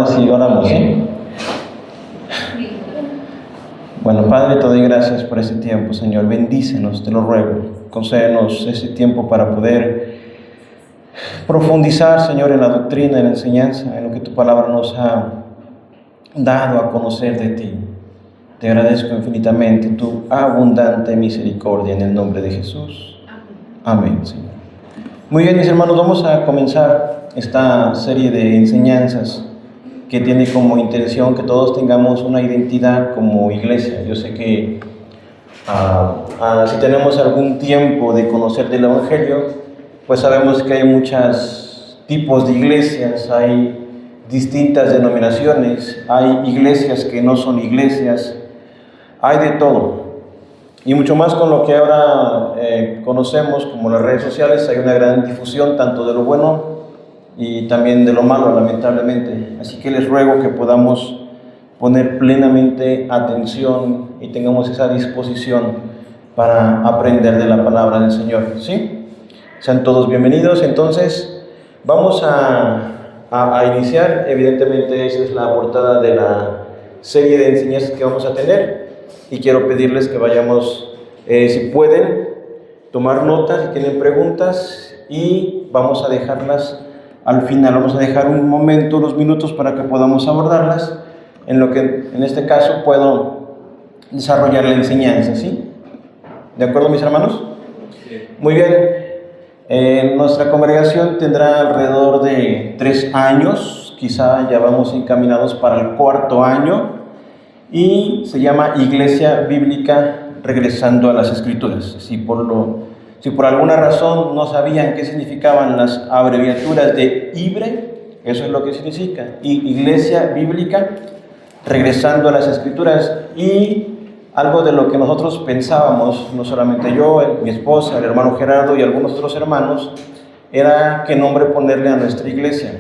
Así oramos, ¿sí? Bueno, Padre, te doy gracias por este tiempo, Señor. Bendícenos, te lo ruego. Concédenos ese tiempo para poder profundizar, Señor, en la doctrina, en la enseñanza, en lo que tu palabra nos ha dado a conocer de ti. Te agradezco infinitamente tu abundante misericordia en el nombre de Jesús. Amén, Señor. Muy bien, mis hermanos, vamos a comenzar esta serie de enseñanzas que tiene como intención que todos tengamos una identidad como iglesia. Yo sé que si tenemos algún tiempo de conocer del Evangelio, pues sabemos que hay muchos tipos de iglesias, hay distintas denominaciones, hay iglesias que no son iglesias, hay de todo. Y mucho más con lo que ahora conocemos como las redes sociales, hay una gran difusión tanto de lo bueno y también de lo malo, lamentablemente. Así que les ruego que podamos poner plenamente atención y tengamos esa disposición para aprender de la palabra del Señor, ¿sí? Sean todos bienvenidos. Entonces, vamos a iniciar. Evidentemente, esa es la portada de la serie de enseñanzas que vamos a tener. Y quiero pedirles que vayamos, si pueden, tomar notas, si tienen preguntas, y vamos a dejarlas al final. Vamos a dejar un momento, unos minutos para que podamos abordarlas, en lo que en este caso puedo desarrollar la enseñanza, ¿sí? ¿De acuerdo, mis hermanos? Sí. Muy bien. Nuestra congregación tendrá alrededor de 3 años, quizá ya vamos encaminados para el 4.º año, y se llama Iglesia Bíblica Regresando a las Escrituras. Si por alguna razón no sabían qué significaban las abreviaturas de IBRE, eso es lo que significa, Iglesia Bíblica Regresando a las Escrituras. Y algo de lo que nosotros pensábamos, no solamente yo, mi esposa, el hermano Gerardo y algunos otros hermanos, era qué nombre ponerle a nuestra iglesia,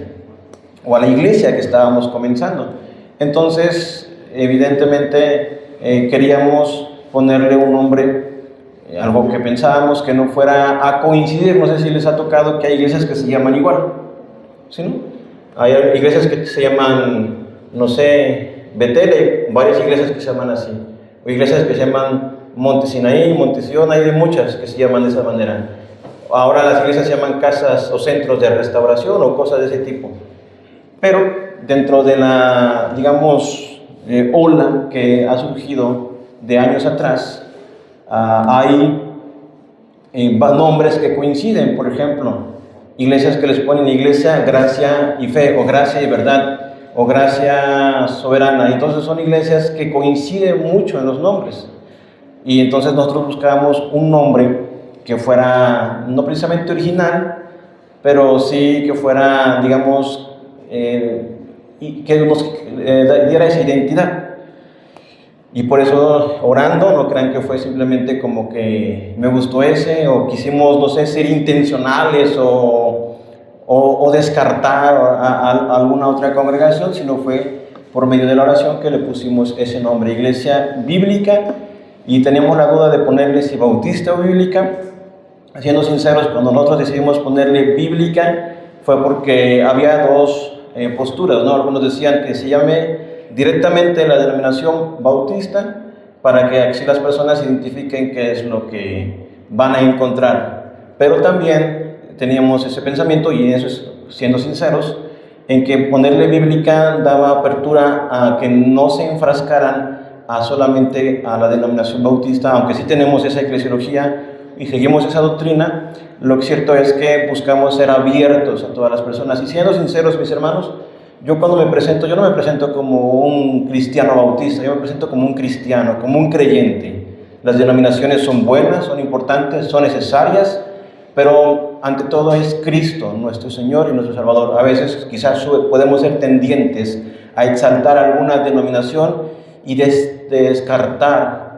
o a la iglesia que estábamos comenzando. Entonces, evidentemente queríamos ponerle un nombre, algo que pensábamos que no fuera a coincidir. No sé si les ha tocado que hay iglesias que se llaman igual, ¿sí, no? Hay iglesias que se llaman, no sé, Betel, hay varias iglesias que se llaman así, o iglesias que se llaman Monte Sinaí, Monte Sion, hay de muchas que se llaman de esa manera. Ahora las iglesias se llaman casas o centros de restauración o cosas de ese tipo. Pero dentro de la, digamos, ola que ha surgido de años atrás, hay nombres que coinciden. Por ejemplo, iglesias que les ponen Iglesia, Gracia y Fe, o Gracia y Verdad, o Gracia Soberana. Entonces son iglesias que coinciden mucho en los nombres, y entonces nosotros buscábamos un nombre que fuera no precisamente original, pero sí que fuera, digamos, y que nos diera esa identidad. Y por eso, orando, no crean que fue simplemente como que me gustó ese, o quisimos, no sé, ser intencionales o descartar a alguna otra congregación, sino fue por medio de la oración que le pusimos ese nombre, Iglesia Bíblica. Y teníamos la duda de ponerle si Bautista o Bíblica. Siendo sinceros, cuando nosotros decidimos ponerle Bíblica, fue porque había dos posturas, ¿no? Algunos decían que se llame directamente la denominación bautista, para que así las personas identifiquen qué es lo que van a encontrar. Pero también teníamos ese pensamiento, y eso es siendo sinceros, en que ponerle bíblica daba apertura a que no se enfrascaran solamente a la denominación bautista, aunque sí tenemos esa eclesiología y seguimos esa doctrina. Lo que cierto es que buscamos ser abiertos a todas las personas. Y siendo sinceros, mis hermanos, yo cuando me presento, yo no me presento como un cristiano bautista, yo me presento como un cristiano, como un creyente. Las denominaciones son buenas, son importantes, son necesarias, pero ante todo es Cristo, nuestro Señor y nuestro Salvador. A veces quizás podemos ser tendientes a exaltar alguna denominación y descartar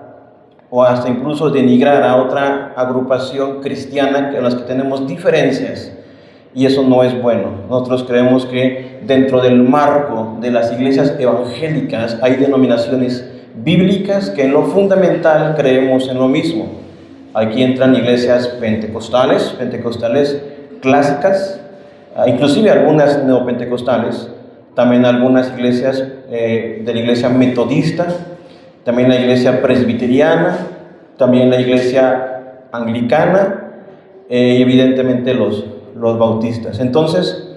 o hasta incluso denigrar a otra agrupación cristiana con las que tenemos diferencias. Y eso no es bueno. Nosotros creemos que dentro del marco de las iglesias evangélicas hay denominaciones bíblicas que en lo fundamental creemos en lo mismo. Aquí entran iglesias pentecostales clásicas, inclusive algunas neopentecostales, también algunas iglesias de la iglesia metodista, también la iglesia presbiteriana, también la iglesia anglicana y evidentemente los bautistas. Entonces,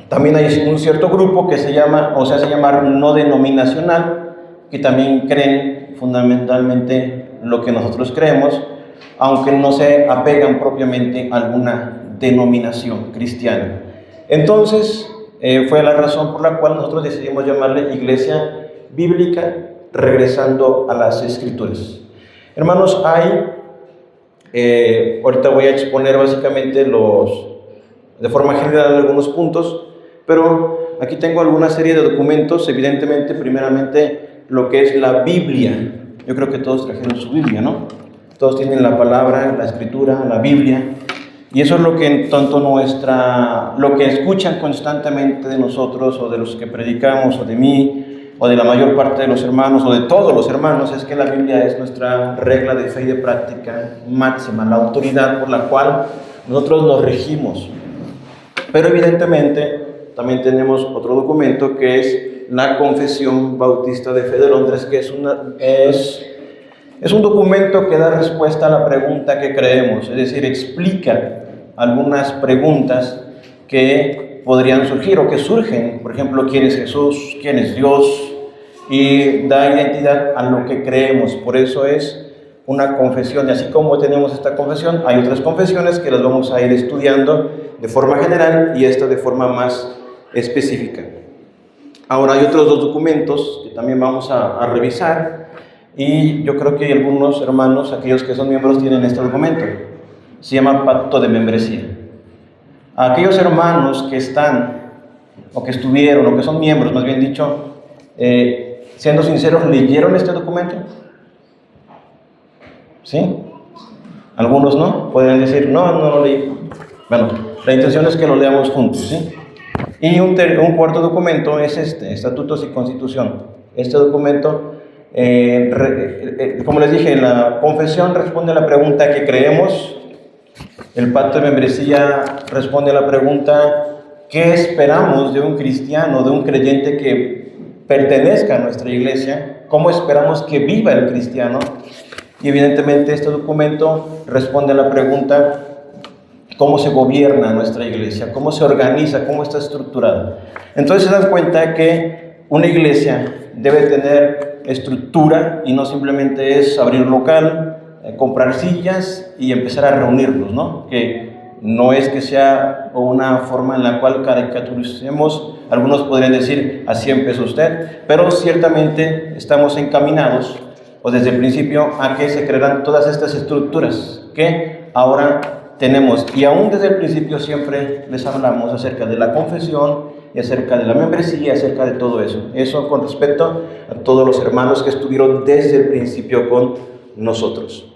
también hay un cierto grupo que se llama, o se hace llamar no denominacional, que también creen fundamentalmente lo que nosotros creemos, aunque no se apegan propiamente a alguna denominación cristiana. Entonces, fue la razón por la cual nosotros decidimos llamarle Iglesia Bíblica, regresando a las Escrituras. Hermanos, ahorita voy a exponer básicamente de forma general algunos puntos, pero aquí tengo alguna serie de documentos, evidentemente, primeramente, lo que es la Biblia. Yo creo que todos trajeron su Biblia, ¿no? Todos tienen la palabra, la escritura, la Biblia, y eso es lo que en tanto lo que escuchan constantemente de nosotros, o de los que predicamos, o de mí, o de la mayor parte de los hermanos, o de todos los hermanos, es que la Biblia es nuestra regla de fe y de práctica máxima, la autoridad por la cual nosotros nos regimos. Pero evidentemente también tenemos otro documento que es la Confesión Bautista de Fe de Londres, que es un documento que da respuesta a la pregunta que creemos, es decir, explica algunas preguntas que podrían surgir o que surgen, por ejemplo, ¿quién es Jesús? ¿Quién es Dios? Y da identidad a lo que creemos. Por eso es una confesión, y así como tenemos esta confesión, hay otras confesiones que las vamos a ir estudiando de forma general y esta de forma más específica. Ahora hay otros dos documentos que también vamos a revisar, y yo creo que algunos hermanos, aquellos que son miembros, tienen este documento. Se llama Pacto de Membresía. A aquellos hermanos que están, o que estuvieron, o que son miembros, más bien dicho, siendo sinceros, ¿leyeron este documento? ¿Sí? Algunos no, podrían decir, no lo leí. Bueno, la intención es que lo leamos juntos, ¿sí? Y un cuarto documento es Estatutos y Constitución. Este documento, como les dije, la confesión responde a la pregunta que creemos. El pacto de membresía responde a la pregunta ¿qué esperamos de un cristiano, de un creyente que pertenezca a nuestra iglesia? ¿Cómo esperamos que viva el cristiano? Y evidentemente este documento responde a la pregunta ¿cómo se gobierna nuestra iglesia? ¿Cómo se organiza? ¿Cómo está estructurada? Entonces se dan cuenta que una iglesia debe tener estructura y no simplemente es abrir un local, comprar sillas y empezar a reunirnos, ¿no? Que no es que sea una forma en la cual caricaturicemos. Algunos podrían decir, así empezó usted, pero ciertamente estamos encaminados, o desde el principio, a que se crearán todas estas estructuras que ahora tenemos. Y aún desde el principio siempre les hablamos acerca de la confesión y acerca de la membresía, acerca de todo eso. Eso con respecto a todos los hermanos que estuvieron desde el principio con nosotros.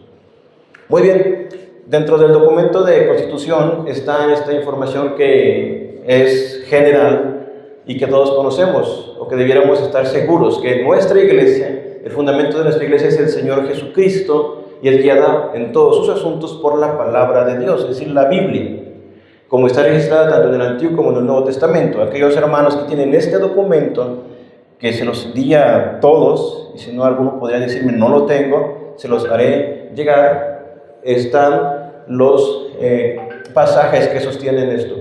Muy bien, dentro del documento de Constitución está esta información que es general y que todos conocemos, o que debiéramos estar seguros, que nuestra iglesia, el fundamento de nuestra iglesia es el Señor Jesucristo, y es guiada en todos sus asuntos por la palabra de Dios, es decir, la Biblia, como está registrada tanto en el Antiguo como en el Nuevo Testamento. Aquellos hermanos que tienen este documento, que se los di a todos, y si no alguno podría decirme no lo tengo, se los haré llegar, están los pasajes que sostienen esto.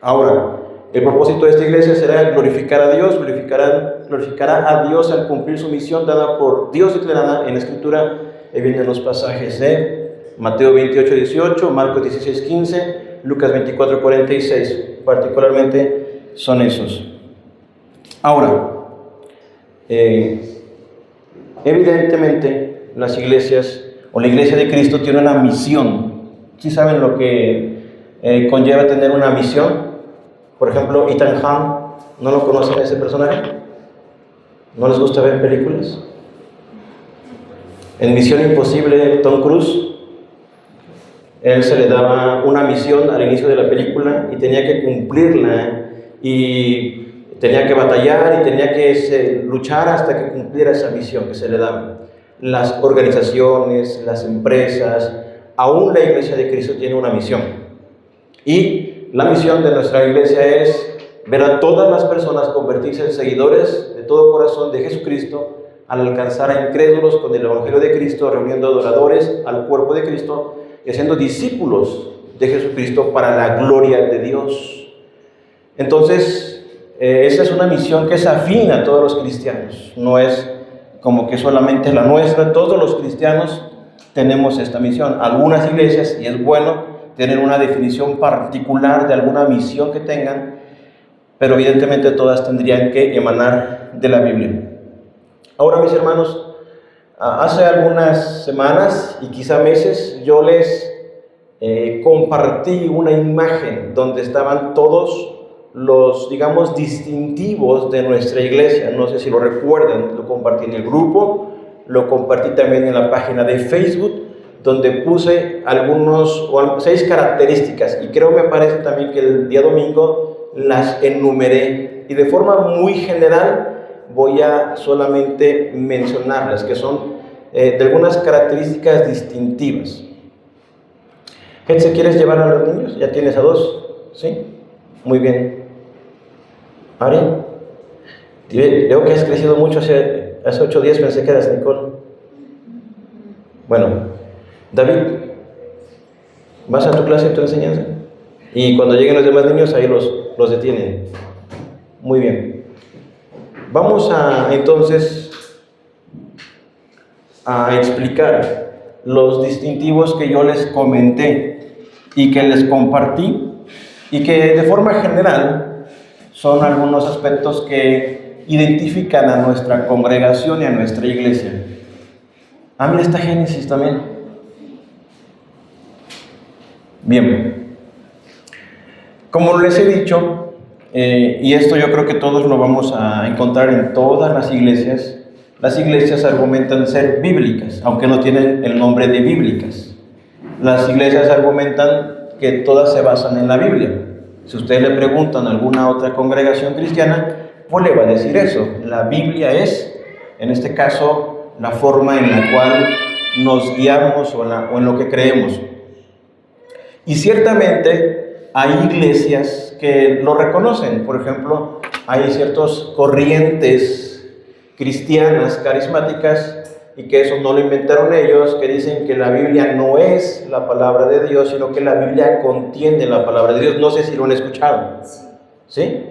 Ahora, el propósito de esta iglesia será glorificar a Dios, glorificará a Dios al cumplir su misión dada por Dios declarada en la Escritura. Ahí vienen los pasajes de Mateo 28, 18, Marcos 16, 15, Lucas 24, 46, particularmente son esos. Ahora, evidentemente las iglesias, o la iglesia de Cristo tiene una misión. ¿Sí saben lo que conlleva tener una misión? Por ejemplo, Ethan Hunt, ¿no lo conocen ese personaje? ¿No les gusta ver películas? En Misión Imposible, Tom Cruise, él se le daba una misión al inicio de la película y tenía que cumplirla, y tenía que batallar y tenía que luchar hasta que cumpliera esa misión que se le daba. Las organizaciones, las empresas, aún la iglesia de Cristo tiene una misión. Y la misión de nuestra iglesia es ver a todas las personas convertirse en seguidores de todo corazón de Jesucristo, al alcanzar a incrédulos con el Evangelio de Cristo, reuniendo adoradores al cuerpo de Cristo y haciendo discípulos de Jesucristo para la gloria de Dios. Entonces, esa es una misión que es afín a todos los cristianos, no es como que solamente la nuestra. Todos los cristianos tenemos esta misión. Algunas iglesias, y es bueno tener una definición particular de alguna misión que tengan, pero evidentemente todas tendrían que emanar de la Biblia. Ahora, mis hermanos, hace algunas semanas y quizá meses yo les compartí una imagen donde estaban todos los, digamos, distintivos de nuestra iglesia. No sé si lo recuerdan, lo compartí en el grupo, lo compartí también en la página de Facebook, donde puse 6 características, y creo, me parece también que el día domingo las enumeré, y de forma muy general voy a solamente mencionarlas, que son de algunas características distintivas. ¿Se quieres llevar a los niños? ¿Ya tienes a 2? ¿Sí? Muy bien. Ari, veo que has crecido mucho. Hace 8 días pensé que eras Nicole. Bueno, David, vas a tu clase y tu enseñanza, y cuando lleguen los demás niños ahí los detienen. Muy bien. Vamos entonces a explicar los distintivos que yo les comenté y que les compartí, y que de forma general son algunos aspectos que identifican a nuestra congregación y a nuestra iglesia. Mira, está Génesis también. Bien, como les he dicho, y esto yo creo que todos lo vamos a encontrar en todas las iglesias argumentan ser bíblicas, aunque no tienen el nombre de bíblicas. Las iglesias argumentan que todas se basan en la Biblia. Si ustedes le preguntan a alguna otra congregación cristiana, pues le va a decir eso. La Biblia es, en este caso, la forma en la cual nos guiamos o en lo que creemos. Y ciertamente hay iglesias que lo reconocen. Por ejemplo, hay ciertas corrientes cristianas, carismáticas, y que eso no lo inventaron ellos, que dicen que la Biblia no es la palabra de Dios, sino que la Biblia contiene la palabra de Dios. No sé si lo han escuchado, ¿sí?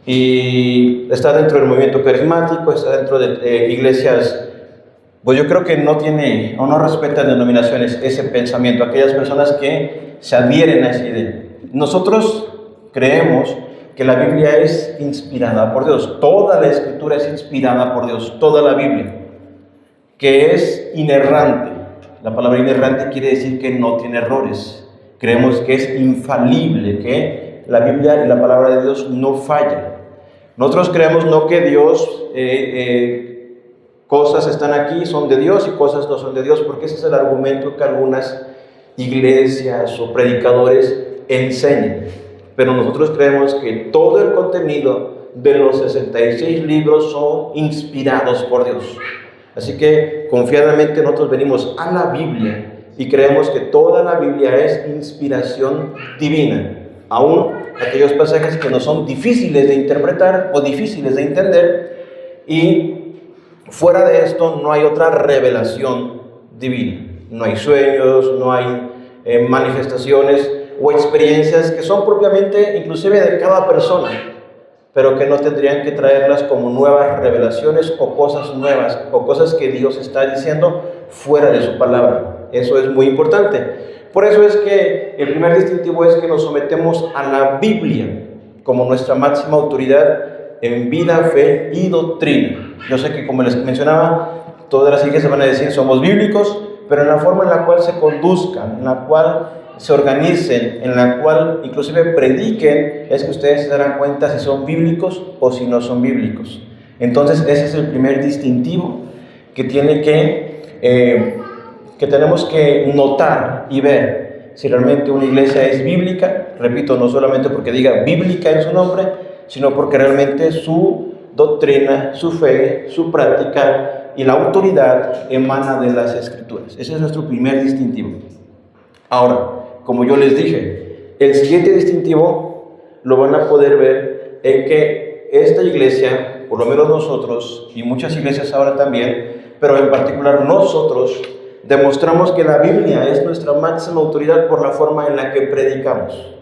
Y está dentro del movimiento carismático, está dentro de iglesias, pues yo creo que no tiene o no respetan denominaciones ese pensamiento, aquellas personas que se adhieren a esa idea. Nosotros creemos que la Biblia es inspirada por Dios. Toda la Escritura es inspirada por Dios, toda la Biblia, que es inerrante. La palabra inerrante quiere decir que no tiene errores. Creemos que es infalible, que la Biblia y la palabra de Dios no fallan. Nosotros creemos no que Dios, cosas están aquí, son de Dios, y cosas no son de Dios, porque ese es el argumento que algunas iglesias o predicadores enseñan. Pero nosotros creemos que todo el contenido de los 66 libros son inspirados por Dios. Así que confiadamente nosotros venimos a la Biblia y creemos que toda la Biblia es inspiración divina, aún aquellos pasajes que no son difíciles de interpretar o difíciles de entender, y fuera de esto no hay otra revelación divina. No hay sueños, no hay manifestaciones o experiencias que son propiamente inclusive de cada persona, pero que no tendrían que traerlas como nuevas revelaciones o cosas nuevas o cosas que Dios está diciendo fuera de su palabra. Eso es muy importante. Por eso es que el primer distintivo es que nos sometemos a la Biblia como nuestra máxima autoridad en vida, fe y doctrina. Yo sé que, como les mencionaba, todas las iglesias van a decir somos bíblicos, pero en la forma en la cual se conduzcan, en la cual se organicen, en la cual inclusive prediquen, es que ustedes se darán cuenta si son bíblicos o si no son bíblicos. Entonces ese es el primer distintivo que tenemos que notar y ver si realmente una iglesia es bíblica. Repito, no solamente porque diga bíblica en su nombre, sino porque realmente su doctrina, su fe, su práctica y la autoridad emana de las Escrituras. Ese es nuestro primer distintivo. Ahora, como yo les dije, el siguiente distintivo lo van a poder ver en que esta iglesia, por lo menos nosotros, y muchas iglesias ahora también, pero en particular nosotros, demostramos que la Biblia es nuestra máxima autoridad por la forma en la que predicamos.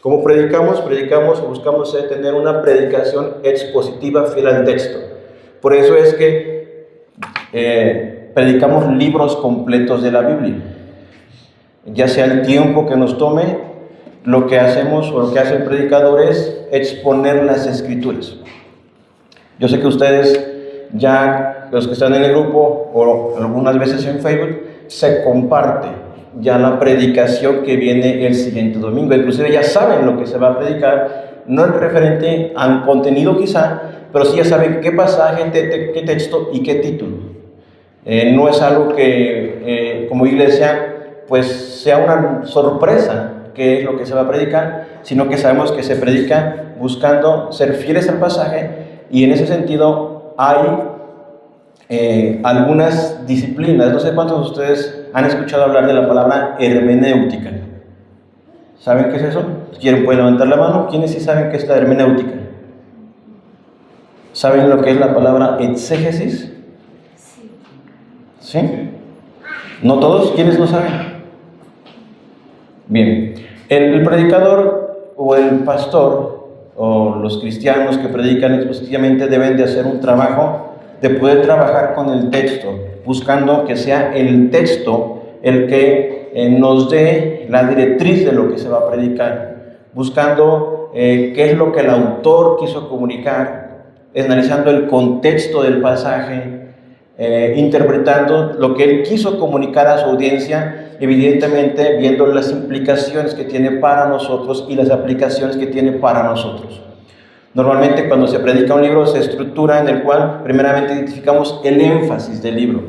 Como predicamos o buscamos tener una predicación expositiva fiel al texto. Por eso es que predicamos libros completos de la Biblia. Ya sea el tiempo que nos tome, lo que hacemos o lo que hace el predicador es exponer las Escrituras. Yo sé que ustedes ya, los que están en el grupo o algunas veces en Facebook, se comparte ya la predicación que viene el siguiente domingo. Inclusive ya saben lo que se va a predicar, no en referente al contenido quizá, pero sí ya saben qué pasaje, qué texto y qué título. No es algo que como iglesia pues sea una sorpresa qué es lo que se va a predicar, sino que sabemos que se predica buscando ser fieles al pasaje, y en ese sentido hay algunas disciplinas. No sé cuántos de ustedes han escuchado hablar de la palabra hermenéutica. ¿Saben qué es eso? Si quieren pueden levantar la mano. ¿Quiénes sí saben qué es la hermenéutica? ¿Saben lo que es la palabra exégesis? ¿Sí? ¿No todos? ¿Quiénes lo saben? Bien, el predicador o el pastor o los cristianos que predican expositivamente deben de hacer un trabajo de poder trabajar con el texto, buscando que sea el texto el que nos dé la directriz de lo que se va a predicar, buscando qué es lo que el autor quiso comunicar, analizando el contexto del pasaje, interpretando lo que él quiso comunicar a su audiencia, evidentemente viendo las implicaciones que tiene para nosotros y las aplicaciones que tiene para nosotros. Normalmente cuando se predica un libro se estructura en el cual primeramente identificamos el énfasis del libro.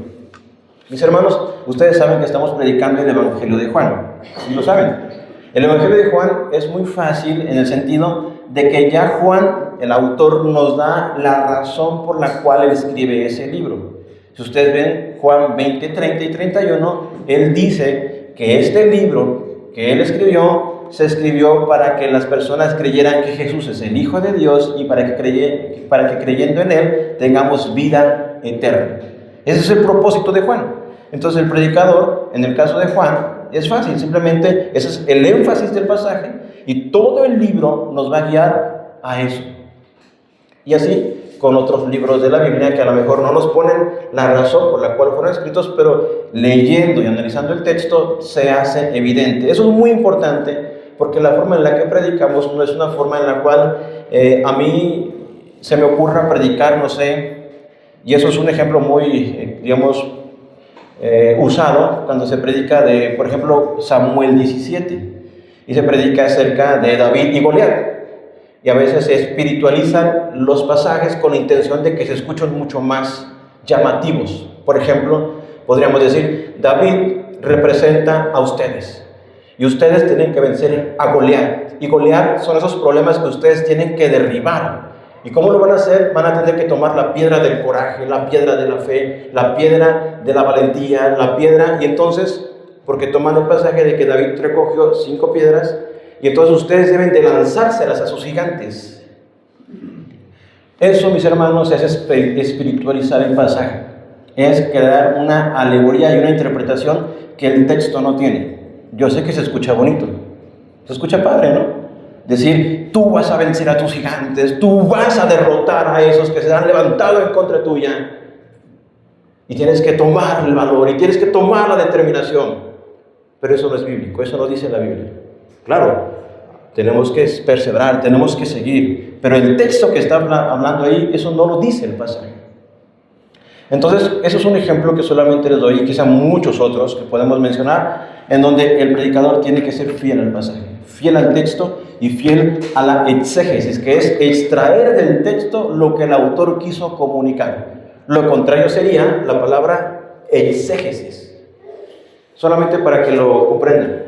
Mis hermanos, ustedes saben que estamos predicando el Evangelio de Juan, ¿sí lo saben? El Evangelio de Juan es muy fácil en el sentido de que ya Juan, el autor, nos da la razón por la cual él escribe ese libro. Si ustedes ven Juan 20, 30 y 31, él dice que este libro que él escribió se escribió para que las personas creyeran que Jesús es el Hijo de Dios y para que creyendo en Él tengamos vida eterna. Ese es el propósito de Juan. Entonces el predicador, en el caso de Juan, es fácil, simplemente ese es el énfasis del pasaje y todo el libro nos va a guiar a eso. Y así con otros libros de la Biblia que a lo mejor no nos ponen la razón por la cual fueron escritos, pero leyendo y analizando el texto se hace evidente. Eso es muy importante porque la forma en la que predicamos no es una forma en la cual a mí se me ocurra predicar, no sé, y eso es un ejemplo muy, usado cuando se predica de, por ejemplo, Samuel 17, y se predica acerca de David y Goliat. Y a veces se espiritualizan los pasajes con la intención de que se escuchen mucho más llamativos. Por ejemplo, podríamos decir, David representa a ustedes y ustedes tienen que vencer a Goliat. Y Goliat son esos problemas que ustedes tienen que derribar. ¿Y cómo lo van a hacer? Van a tener que tomar la piedra del coraje, la piedra de la fe, la piedra de la valentía, la piedra. Y entonces, porque toman el pasaje de que David recogió 5 piedras, y entonces ustedes deben de lanzárselas a sus gigantes. Eso, mis hermanos, es espiritualizar el pasaje. Es crear una alegoría y una interpretación que el texto no tiene. Yo sé que se escucha bonito, se escucha padre, ¿no? Decir, tú vas a vencer a tus gigantes, tú vas a derrotar a esos que se han levantado en contra tuya. Y tienes que tomar el valor, y tienes que tomar la determinación. Pero eso no es bíblico, eso no dice la Biblia. Claro, tenemos que perseverar, tenemos que seguir, pero el texto que está hablando ahí, eso no lo dice el pasaje. Entonces, eso es un ejemplo que solamente les doy, y quizá muchos otros que podemos mencionar, en donde el predicador tiene que ser fiel al pasaje, fiel al texto y fiel a la exégesis, que es extraer del texto lo que el autor quiso comunicar. Lo contrario sería la palabra exégesis, solamente para que lo comprendan.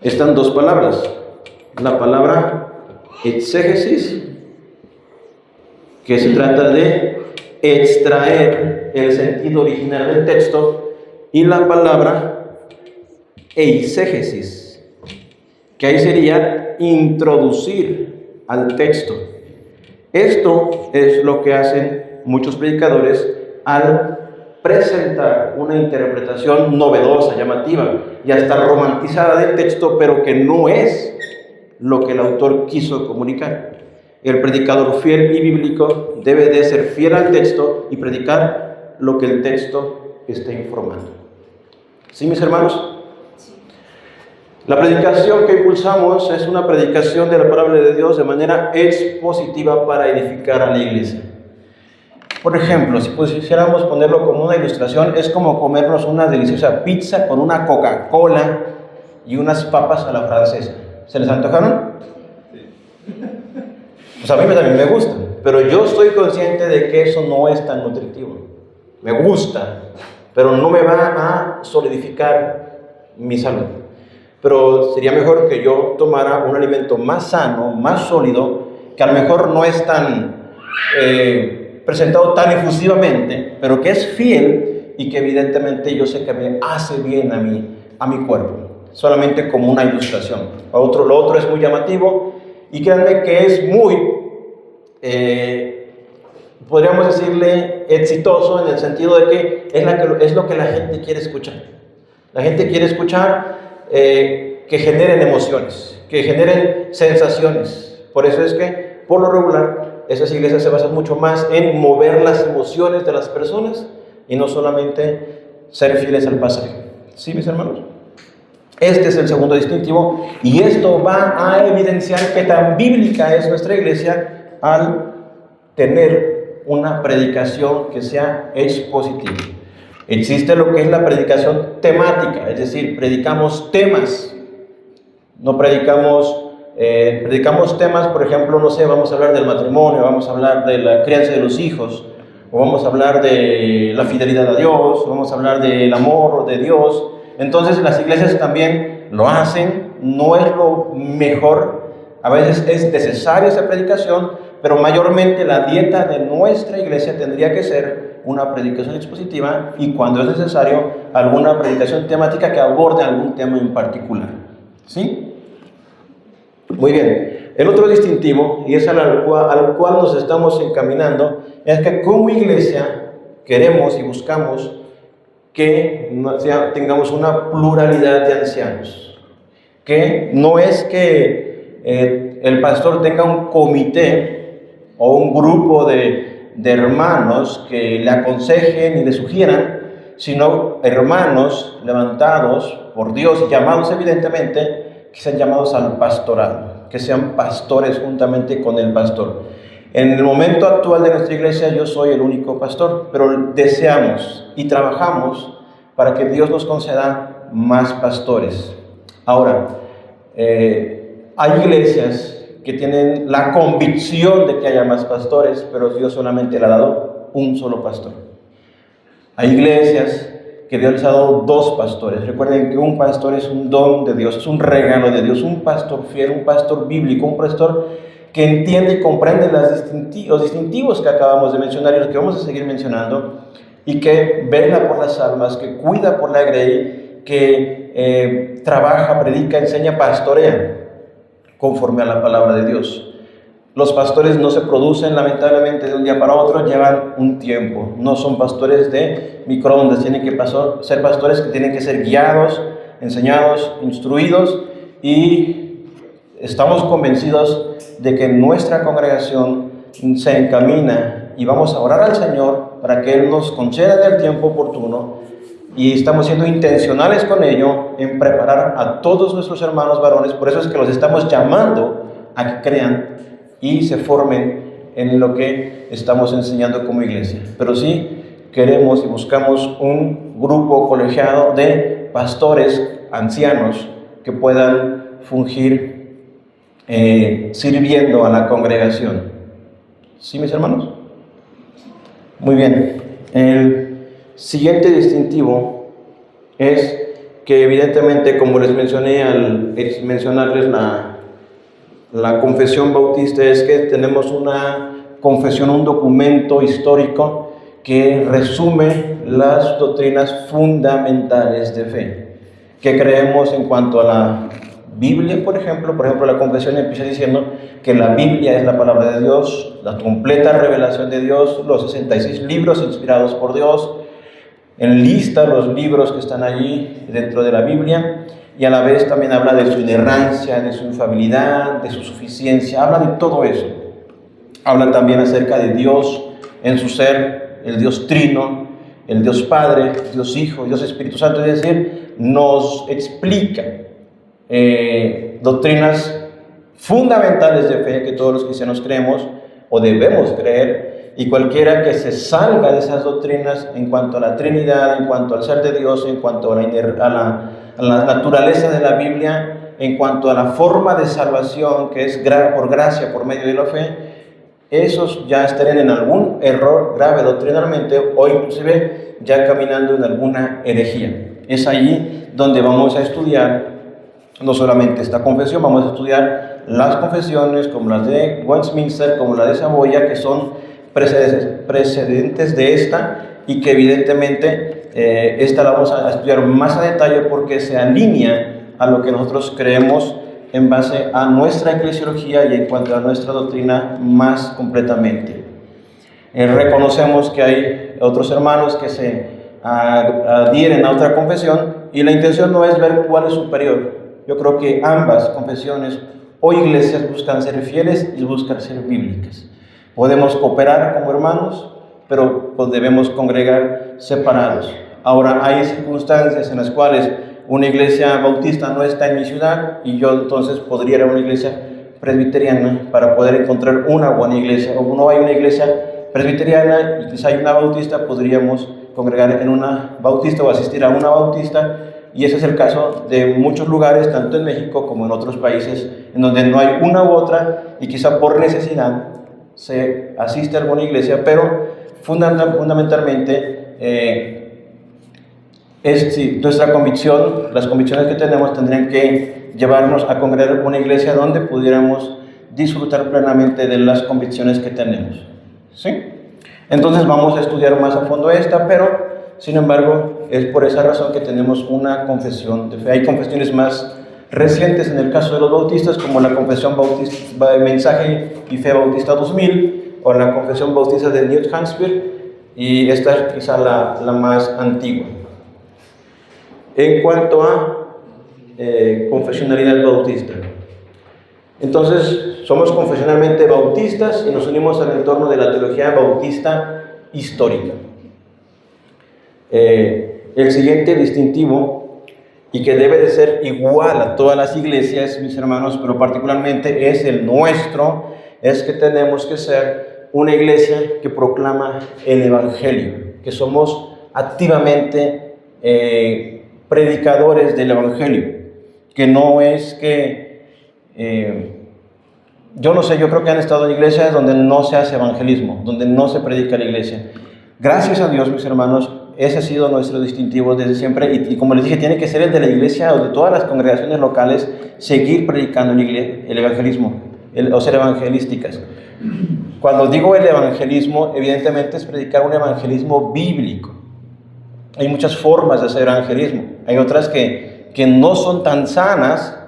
Están 2 palabras, la palabra exégesis, que se trata de extraer el sentido original del texto, y la palabra eisegesis, que ahí sería introducir al texto. Esto es lo que hacen muchos predicadores al presentar una interpretación novedosa, llamativa y hasta romantizada del texto, pero que no es lo que el autor quiso comunicar. El predicador fiel y bíblico debe de ser fiel al texto y predicar lo que el texto está informando. ¿Sí, mis hermanos? La predicación que impulsamos es una predicación de la palabra de Dios de manera expositiva para edificar a la iglesia. Por ejemplo, si quisiéramos ponerlo como una ilustración, es como comernos una deliciosa pizza con una Coca-Cola y unas papas a la francesa. ¿Se les antojaron? Pues a mí también me gusta, pero yo estoy consciente de que eso no es tan nutritivo. Me gusta, pero no me va a solidificar mi salud. Pero sería mejor que yo tomara un alimento más sano, más sólido, que a lo mejor no es tan presentado tan efusivamente, pero que es fiel y que evidentemente yo sé que me hace bien a mi cuerpo. Solamente como una ilustración. Lo otro es muy llamativo y créanme que es muy, podríamos decirle, exitoso en el sentido de que es lo que la gente quiere escuchar. La gente quiere escuchar que generen emociones, que generen sensaciones. Por eso es que, por lo regular, esas iglesias se basan mucho más en mover las emociones de las personas y no solamente ser fieles al pasaje. ¿Sí, mis hermanos? Este es el segundo distintivo y esto va a evidenciar qué tan bíblica es nuestra iglesia al tener una predicación que sea expositiva. Existe lo que es la predicación temática, es decir, predicamos temas, no predicamos temas, por ejemplo, no sé, vamos a hablar del matrimonio, vamos a hablar de la crianza de los hijos, o vamos a hablar de la fidelidad a Dios, o vamos a hablar del amor de Dios. Entonces las iglesias también lo hacen, no es lo mejor, a veces es necesaria esa predicación, pero mayormente la dieta de nuestra iglesia tendría que ser una predicación expositiva y cuando es necesario alguna predicación temática que aborde algún tema en particular. ¿Sí? Muy bien. El otro distintivo, y es al cual nos estamos encaminando, es que como iglesia queremos y buscamos que tengamos una pluralidad de ancianos. Que no es que el pastor tenga un comité o un grupo de hermanos que le aconsejen y le sugieran, sino hermanos levantados por Dios y llamados evidentemente, que sean llamados al pastorado, que sean pastores juntamente con el pastor. En el momento actual de nuestra iglesia yo soy el único pastor, pero deseamos y trabajamos para que Dios nos conceda más pastores. Ahora, hay iglesias que tienen la convicción de que haya más pastores, pero Dios solamente le ha dado un solo pastor. Hay iglesias que Dios les ha dado dos pastores. Recuerden que un pastor es un don de Dios, es un regalo de Dios, un pastor fiel, un pastor bíblico, un pastor que entiende y comprende los distintivos que acabamos de mencionar y los que vamos a seguir mencionando, y que vela por las almas, que cuida por la grey, que trabaja, predica, enseña, pastorea conforme a la palabra de Dios. Los pastores no se producen lamentablemente de un día para otro, llevan un tiempo. No son pastores de microondas, tienen que ser pastores que tienen que ser guiados, enseñados, instruidos, y estamos convencidos de que nuestra congregación se encamina y vamos a orar al Señor para que Él nos conceda el tiempo oportuno, y estamos siendo intencionales con ello en preparar a todos nuestros hermanos varones. Por eso es que los estamos llamando a que crean y se formen en lo que estamos enseñando como iglesia. Pero sí queremos y buscamos un grupo colegiado de pastores ancianos que puedan fungir sirviendo a la congregación. ¿Sí, mis hermanos? Muy bien. El siguiente distintivo es que evidentemente, como les mencioné al mencionarles la confesión bautista, es que tenemos una confesión, un documento histórico que resume las doctrinas fundamentales de fe, que creemos en cuanto a la Biblia, por ejemplo, la confesión empieza diciendo que la Biblia es la palabra de Dios, la completa revelación de Dios, los 66 libros inspirados por Dios, enlista los libros que están allí dentro de la Biblia, y a la vez también habla de su inerrancia, de su infalibilidad, de su suficiencia, habla de todo eso. Habla también acerca de Dios en su ser, el Dios Trino, el Dios Padre, Dios Hijo, Dios Espíritu Santo, es decir, nos explica doctrinas fundamentales de fe que todos los cristianos creemos o debemos creer, y cualquiera que se salga de esas doctrinas en cuanto a la Trinidad, en cuanto al ser de Dios, en cuanto a la naturaleza de la Biblia, en cuanto a la forma de salvación que es por gracia, por medio de la fe, esos ya estarían en algún error grave doctrinalmente o inclusive ya caminando en alguna herejía. Es allí donde vamos a estudiar no solamente esta confesión, vamos a estudiar las confesiones como las de Westminster, como la de Saboya, que son precedentes de esta, y que evidentemente esta la vamos a estudiar más a detalle porque se alinea a lo que nosotros creemos en base a nuestra eclesiología y en cuanto a nuestra doctrina más completamente. Reconocemos que hay otros hermanos que se adhieren a otra confesión, y la intención no es ver cuál es superior. Yo creo que ambas confesiones o iglesias buscan ser fieles y buscan ser bíblicas. Podemos cooperar como hermanos, pero pues debemos congregar separados. Ahora, hay circunstancias en las cuales una iglesia bautista no está en mi ciudad y yo entonces podría ir a una iglesia presbiteriana para poder encontrar una buena iglesia, o no hay una iglesia presbiteriana y quizá hay una bautista, podríamos congregar en una bautista o asistir a una bautista. Y ese es el caso de muchos lugares, tanto en México como en otros países, en donde no hay una u otra y quizá por necesidad se asiste a alguna iglesia, pero fundamentalmente nuestra convicción, las convicciones que tenemos tendrían que llevarnos a congregar una iglesia donde pudiéramos disfrutar plenamente de las convicciones que tenemos. ¿Sí? Entonces vamos a estudiar más a fondo esta, pero sin embargo, es por esa razón que tenemos una confesión de fe. Hay confesiones más recientes en el caso de los bautistas, como la Confesión Bautista, Mensaje y Fe Bautista 2000, o la Confesión Bautista de New Hampshire, y esta es quizá la más antigua. En cuanto a confesionalidad bautista, entonces somos confesionalmente bautistas y nos unimos al entorno de la teología bautista histórica. El siguiente distintivo, y que debe de ser igual a todas las iglesias, mis hermanos, pero particularmente es el nuestro, es que tenemos que ser una iglesia que proclama el Evangelio, que somos activamente predicadores del Evangelio, que no es que, yo no sé, yo creo que han estado en iglesias donde no se hace evangelismo, donde no se predica la iglesia. Gracias a Dios, mis hermanos, ese ha sido nuestro distintivo desde siempre, y como les dije, tiene que ser el de la iglesia o de todas las congregaciones locales, seguir predicando el evangelismo, o ser evangelísticas. Cuando digo el evangelismo, evidentemente es predicar un evangelismo bíblico. Hay muchas formas de hacer evangelismo, hay otras que no son tan sanas.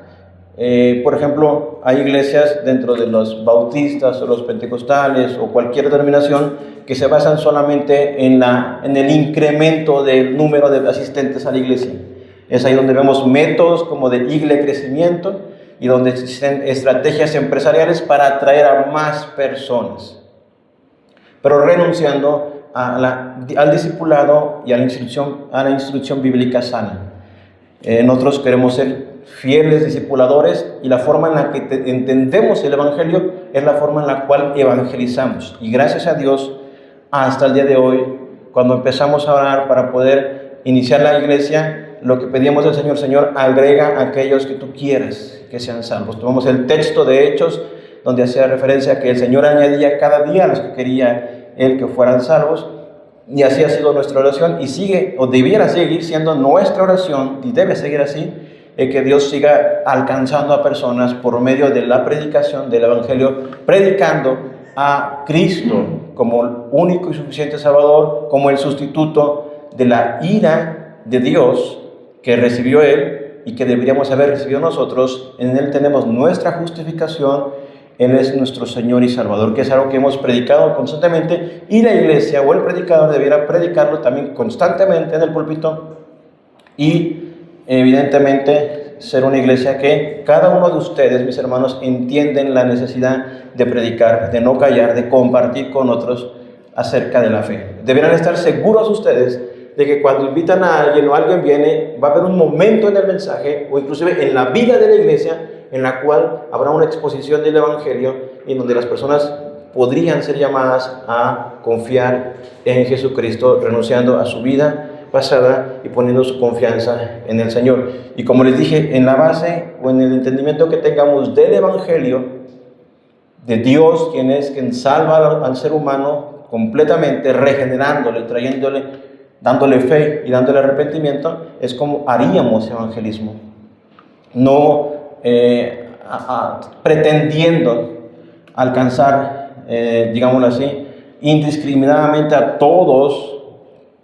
Por ejemplo, hay iglesias dentro de los bautistas o los pentecostales o cualquier denominación que se basan solamente en el incremento del número de asistentes a la iglesia. Es ahí donde vemos métodos como de iglesia crecimiento y donde existen estrategias empresariales para atraer a más personas, pero renunciando al discipulado y a la instrucción bíblica sana. Nosotros queremos ser fieles discipuladores, y la forma en la que entendemos el Evangelio es la forma en la cual evangelizamos. Y gracias a Dios, hasta el día de hoy, cuando empezamos a orar para poder iniciar la iglesia, lo que pedíamos al Señor: Señor, agrega a aquellos que tú quieras que sean salvos. Tomamos el texto de Hechos, donde hacía referencia a que el Señor añadía cada día a los que quería Él que fueran salvos, y así ha sido nuestra oración, y sigue, o debiera seguir siendo nuestra oración, y debe seguir así, que Dios siga alcanzando a personas por medio de la predicación del Evangelio, predicando a Cristo como el único y suficiente Salvador, como el sustituto de la ira de Dios que recibió Él y que deberíamos haber recibido nosotros. En Él tenemos nuestra justificación. Él es nuestro Señor y Salvador, que es algo que hemos predicado constantemente, y la iglesia o el predicador debiera predicarlo también constantemente en el púlpito, y evidentemente ser una iglesia que cada uno de ustedes, mis hermanos, entienden la necesidad de predicar, de no callar, de compartir con otros acerca de la fe. Deberán estar seguros ustedes de que cuando invitan a alguien o alguien viene, va a haber un momento en el mensaje o inclusive en la vida de la iglesia en la cual habrá una exposición del Evangelio en donde las personas podrían ser llamadas a confiar en Jesucristo, renunciando a su vida pasada y poniendo su confianza en el Señor. Y como les dije, en la base o en el entendimiento que tengamos del Evangelio, de Dios, quien salva al ser humano completamente, regenerándole, dándole fe y dándole arrepentimiento, es como haríamos evangelismo. No pretendiendo alcanzar, digámoslo así, indiscriminadamente a todos,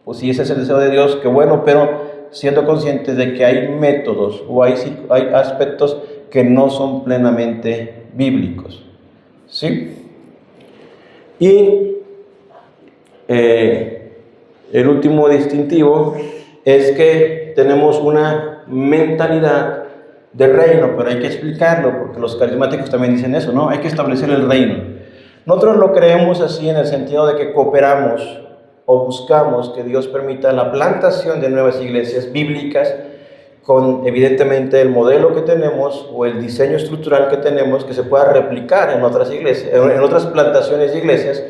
pues si ese es el deseo de Dios, qué bueno, pero siendo conscientes de que hay métodos o hay aspectos que no son plenamente bíblicos, ¿sí? Y el último distintivo es que tenemos una mentalidad de reino, pero hay que explicarlo, porque los carismáticos también dicen eso, ¿no? Hay que establecer el reino. Nosotros lo creemos así en el sentido de que cooperamos o buscamos que Dios permita la plantación de nuevas iglesias bíblicas con, evidentemente, el modelo que tenemos o el diseño estructural que tenemos que se pueda replicar en otras iglesias, en otras plantaciones de iglesias.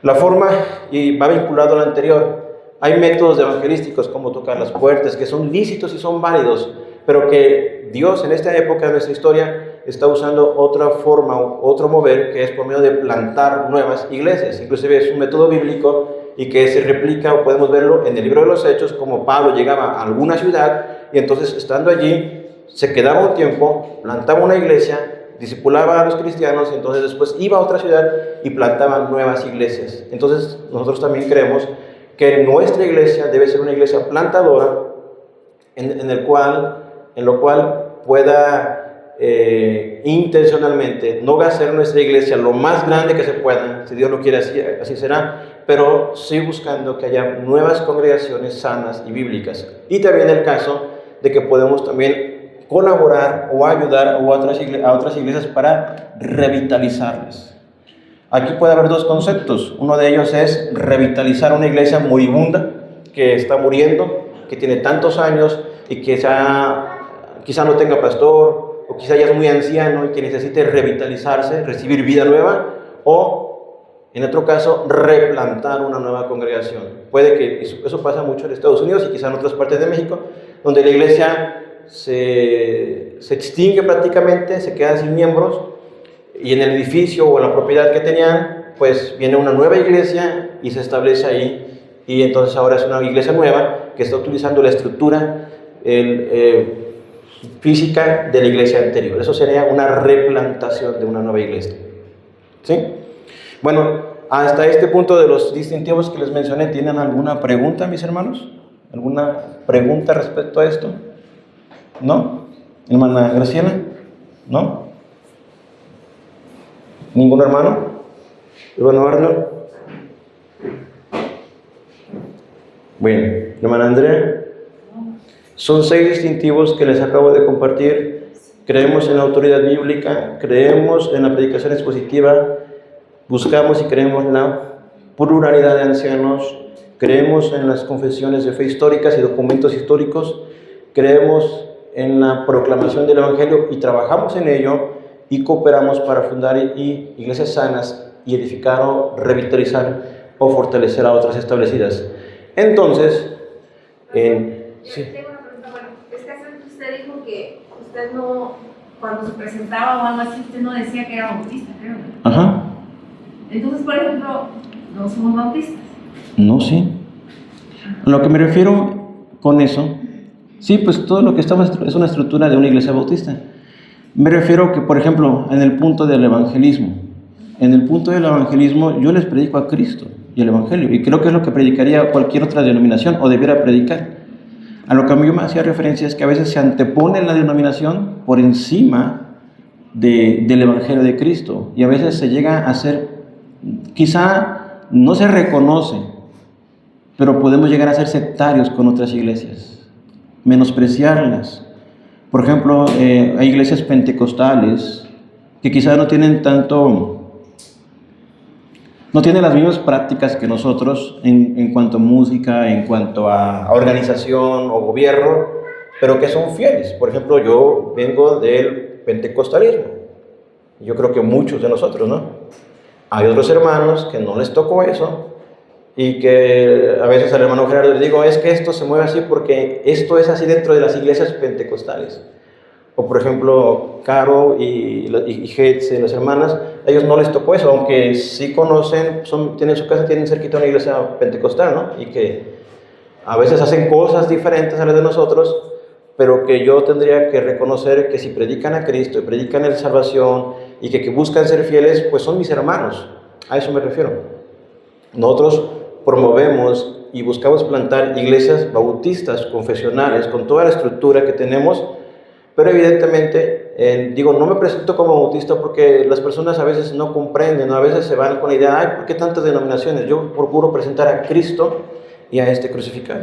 La forma, y va vinculado a lo anterior, hay métodos evangelísticos como tocar las puertas que son lícitos y son válidos, pero que Dios en esta época de nuestra historia está usando otra forma, otro mover, que es por medio de plantar nuevas iglesias. Inclusive es un método bíblico y que se replica, o podemos verlo en el libro de los Hechos, como Pablo llegaba a alguna ciudad y entonces estando allí se quedaba un tiempo, plantaba una iglesia, discipulaba a los cristianos, y entonces después iba a otra ciudad y plantaba nuevas iglesias. Entonces nosotros también creemos que nuestra iglesia debe ser una iglesia plantadora en lo cual pueda intencionalmente no hacer nuestra iglesia lo más grande que se pueda, si Dios lo quiere así será, pero sí buscando que haya nuevas congregaciones sanas y bíblicas. Y también el caso de que podemos también colaborar o ayudar a otras iglesias para revitalizarlas. Aquí puede haber dos conceptos. Uno de ellos es revitalizar una iglesia moribunda que está muriendo, que tiene tantos años y que quizá no tenga pastor, o quizá ya es muy anciano y que necesite revitalizarse, recibir vida nueva, o en otro caso, replantar una nueva congregación. Puede que eso pasa mucho en Estados Unidos y quizá en otras partes de México, donde la iglesia se extingue prácticamente, se queda sin miembros, y en el edificio o en la propiedad que tenían, pues viene una nueva iglesia y se establece ahí, y entonces ahora es una iglesia nueva que está utilizando la estructura física de la iglesia anterior. Eso sería una replantación de una nueva iglesia, ¿sí? Bueno, hasta este punto de los distintivos que les mencioné, ¿tienen alguna pregunta, mis hermanos? ¿Alguna pregunta respecto a esto? ¿No? ¿Hermana Graciela? ¿No? ¿Ningún hermano? ¿Hermano Arnold? Bueno, hermana Andrea. Son 6 distintivos que les acabo de compartir. Creemos en la autoridad bíblica, creemos en la predicación expositiva, buscamos y creemos en la pluralidad de ancianos, creemos en las confesiones de fe históricas y documentos históricos, creemos en la proclamación del Evangelio y trabajamos en ello y cooperamos para fundar iglesias sanas y edificar o revitalizar o fortalecer a otras establecidas. Entonces, sí. Usted dijo que usted no, cuando se presentaba o algo así, usted no decía que era bautista, creo. Ajá. Entonces, por ejemplo, no somos bautistas. No, sí. A lo que me refiero con eso, sí, pues todo lo que estamos es una estructura de una iglesia bautista. Me refiero que, por ejemplo, en el punto del evangelismo. En el punto del evangelismo yo les predico a Cristo y el Evangelio, y creo que es lo que predicaría cualquier otra denominación o debiera predicar. A lo que yo me hacía referencia es que a veces se antepone la denominación por encima del Evangelio de Cristo, y a veces se llega a hacer, quizá no se reconoce, pero podemos llegar a ser sectarios con otras iglesias, menospreciarlas. Por ejemplo, hay iglesias pentecostales que quizá no tienen las mismas prácticas que nosotros en cuanto a música, en cuanto a organización o gobierno, pero que son fieles. Por ejemplo, yo vengo del pentecostalismo. Yo creo que muchos de nosotros, ¿no? Hay otros hermanos que no les tocó eso, y que a veces al hermano Gerardo le digo, es que esto se mueve así porque esto es así dentro de las iglesias pentecostales. O por ejemplo, Caro y Hetze, las hermanas, a ellos no les tocó eso, aunque sí conocen, tienen su casa, tienen cerquita una iglesia pentecostal, ¿no? Y que a veces hacen cosas diferentes a las de nosotros, pero que yo tendría que reconocer que si predican a Cristo y predican la salvación y que buscan ser fieles, pues son mis hermanos. A eso me refiero. Nosotros promovemos y buscamos plantar iglesias bautistas, confesionales, con toda la estructura que tenemos, pero evidentemente, no me presento como bautista porque las personas a veces no comprenden, a veces se van con la idea, ay, ¿por qué tantas denominaciones? Yo procuro presentar a Cristo y a este crucificado.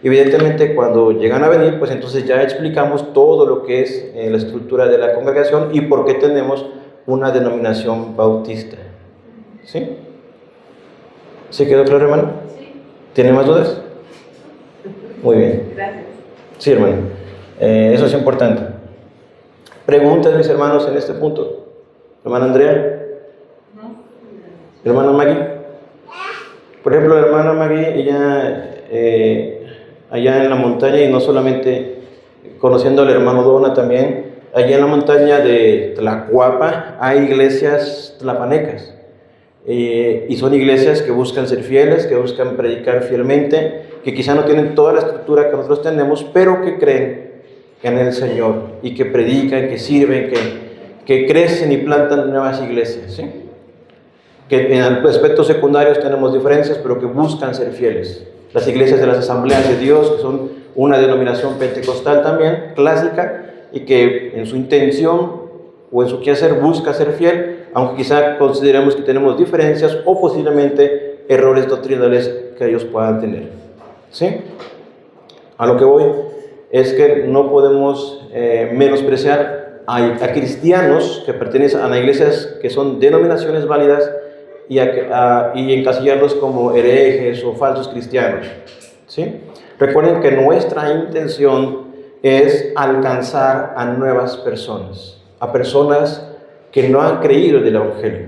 Evidentemente, cuando llegan a venir, pues entonces ya explicamos todo lo que es la estructura de la congregación y por qué tenemos una denominación bautista. ¿Sí? ¿Sí quedó claro, hermano? Sí. ¿Tiene más dudas? Muy bien. Gracias. Sí, hermano. Eso es importante. Preguntas, mis hermanos, en este punto. Hermana Andrea. No. Hermana Maggie. Por ejemplo, la hermana Maggie, ella allá en la montaña, y no solamente conociendo al hermano Dona también, allá en la montaña de Tlacuapa hay iglesias tlapanecas. Y son iglesias que buscan ser fieles, que buscan predicar fielmente, que quizá no tienen toda la estructura que nosotros tenemos, pero que creen en el Señor y que predican, que sirven, que crecen y plantan nuevas iglesias, ¿sí? Que en aspectos secundarios tenemos diferencias, pero que buscan ser fieles. Las iglesias de las Asambleas de Dios, que son una denominación pentecostal también, clásica, y que en su intención o en su quehacer busca ser fiel, aunque quizá consideremos que tenemos diferencias o posiblemente errores doctrinales que ellos puedan tener. ¿Sí? A lo que voy es que no podemos menospreciar a cristianos que pertenecen a iglesias que son denominaciones válidas y encasillarlos como herejes o falsos cristianos. ¿Sí? Recuerden que nuestra intención es alcanzar a nuevas personas, a personas que no han creído del Evangelio.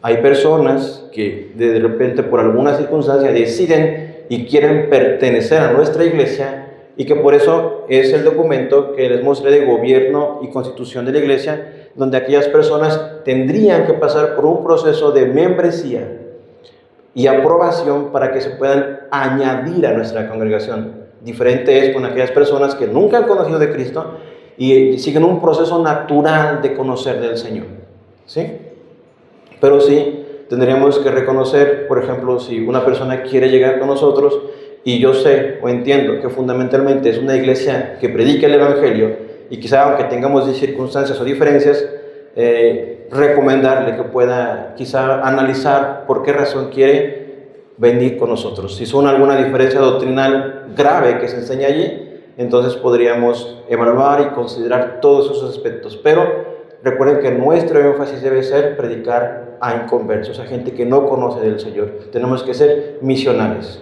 Hay personas que de repente por alguna circunstancia deciden y quieren pertenecer a nuestra iglesia, y que por eso es el documento que les mostré de gobierno y constitución de la iglesia, donde aquellas personas tendrían que pasar por un proceso de membresía y aprobación para que se puedan añadir a nuestra congregación. Diferente es con aquellas personas que nunca han conocido de Cristo y siguen un proceso natural de conocer del Señor, ¿sí? Pero sí tendríamos que reconocer, por ejemplo, si una persona quiere llegar con nosotros y yo sé o entiendo que fundamentalmente es una iglesia que predica el Evangelio, y quizá aunque tengamos circunstancias o diferencias, recomendarle que pueda quizá analizar por qué razón quiere venir con nosotros. Si son alguna diferencia doctrinal grave que se enseña allí, entonces podríamos evaluar y considerar todos esos aspectos. Pero recuerden que nuestro énfasis debe ser predicar a inconversos, a gente que no conoce del Señor. Tenemos que ser misionales.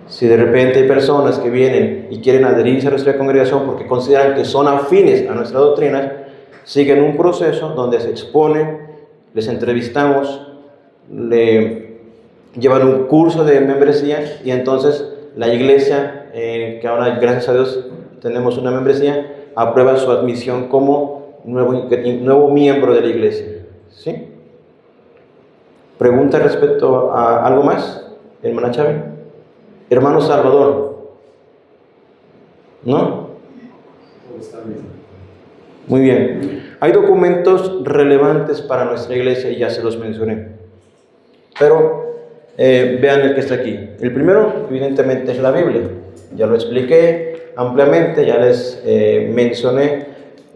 Si de repente hay personas que vienen y quieren adherirse a nuestra congregación porque consideran que son afines a nuestra doctrina, siguen un proceso donde se exponen, les entrevistamos, le llevan un curso de membresía, y entonces la iglesia, que ahora gracias a Dios tenemos una membresía, aprueba su admisión como nuevo miembro de la iglesia. ¿Sí? ¿Pregunta respecto a algo más, hermana Chávez? Hermano Salvador. ¿No? Muy bien. Hay documentos relevantes para nuestra iglesia y ya se los mencioné. Pero vean el que está aquí. El primero, evidentemente, es la Biblia. ya lo expliqué ampliamente, ya les mencioné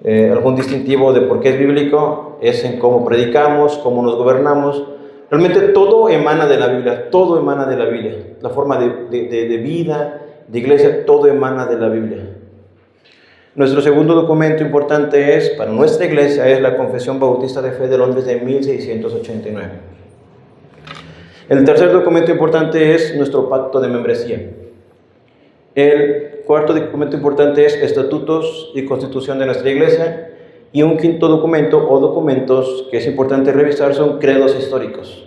algún distintivo de por qué es bíblico, es en cómo predicamos, cómo nos gobernamos. Realmente todo emana de la Biblia, todo emana de la Biblia. La forma de vida, de iglesia, todo emana de la Biblia. Nuestro segundo documento importante es, para nuestra iglesia, es la Confesión Bautista de Fe de Londres de 1689. El tercer documento importante es nuestro pacto de membresía. El cuarto documento importante es estatutos y constitución de nuestra iglesia. Y un quinto documento o documentos que es importante revisar son credos históricos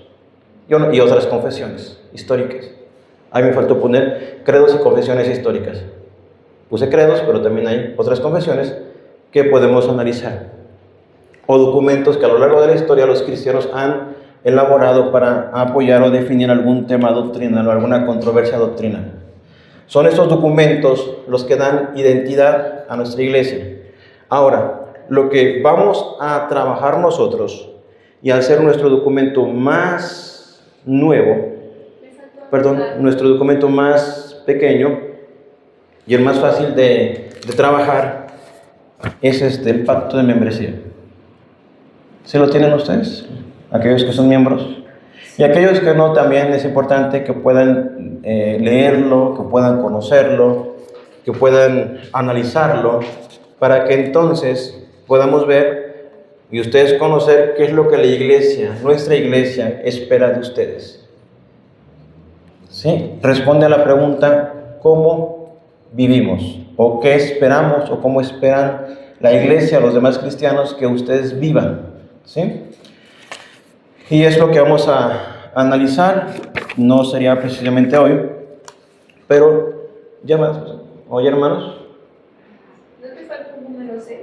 y otras confesiones históricas. Ahí me faltó poner credos y confesiones históricas. Puse credos, pero también hay otras confesiones que podemos analizar. O documentos que a lo largo de la historia los cristianos han elaborado para apoyar o definir algún tema doctrinal o alguna controversia doctrinal. Son estos documentos los que dan identidad a nuestra iglesia. Ahora, lo que vamos a trabajar nosotros y hacer nuestro documento más nuevo, nuestro documento más pequeño y el más fácil de trabajar es el pacto de membresía. ¿Sí lo tienen ustedes? Aquellos que son miembros. Y aquellos que no, también es importante que puedan leerlo, que puedan conocerlo, que puedan analizarlo, para que entonces podamos ver y ustedes conocer qué es lo que la iglesia, nuestra iglesia, espera de ustedes. ¿Sí? Responde a la pregunta, ¿cómo vivimos? ¿O qué esperamos? ¿O cómo esperan la iglesia, los demás cristianos, que ustedes vivan? ¿Sí? Y es lo que vamos a analizar. No sería precisamente hoy, pero ya más. Oye, hermanos. ¿No te falta un número 6?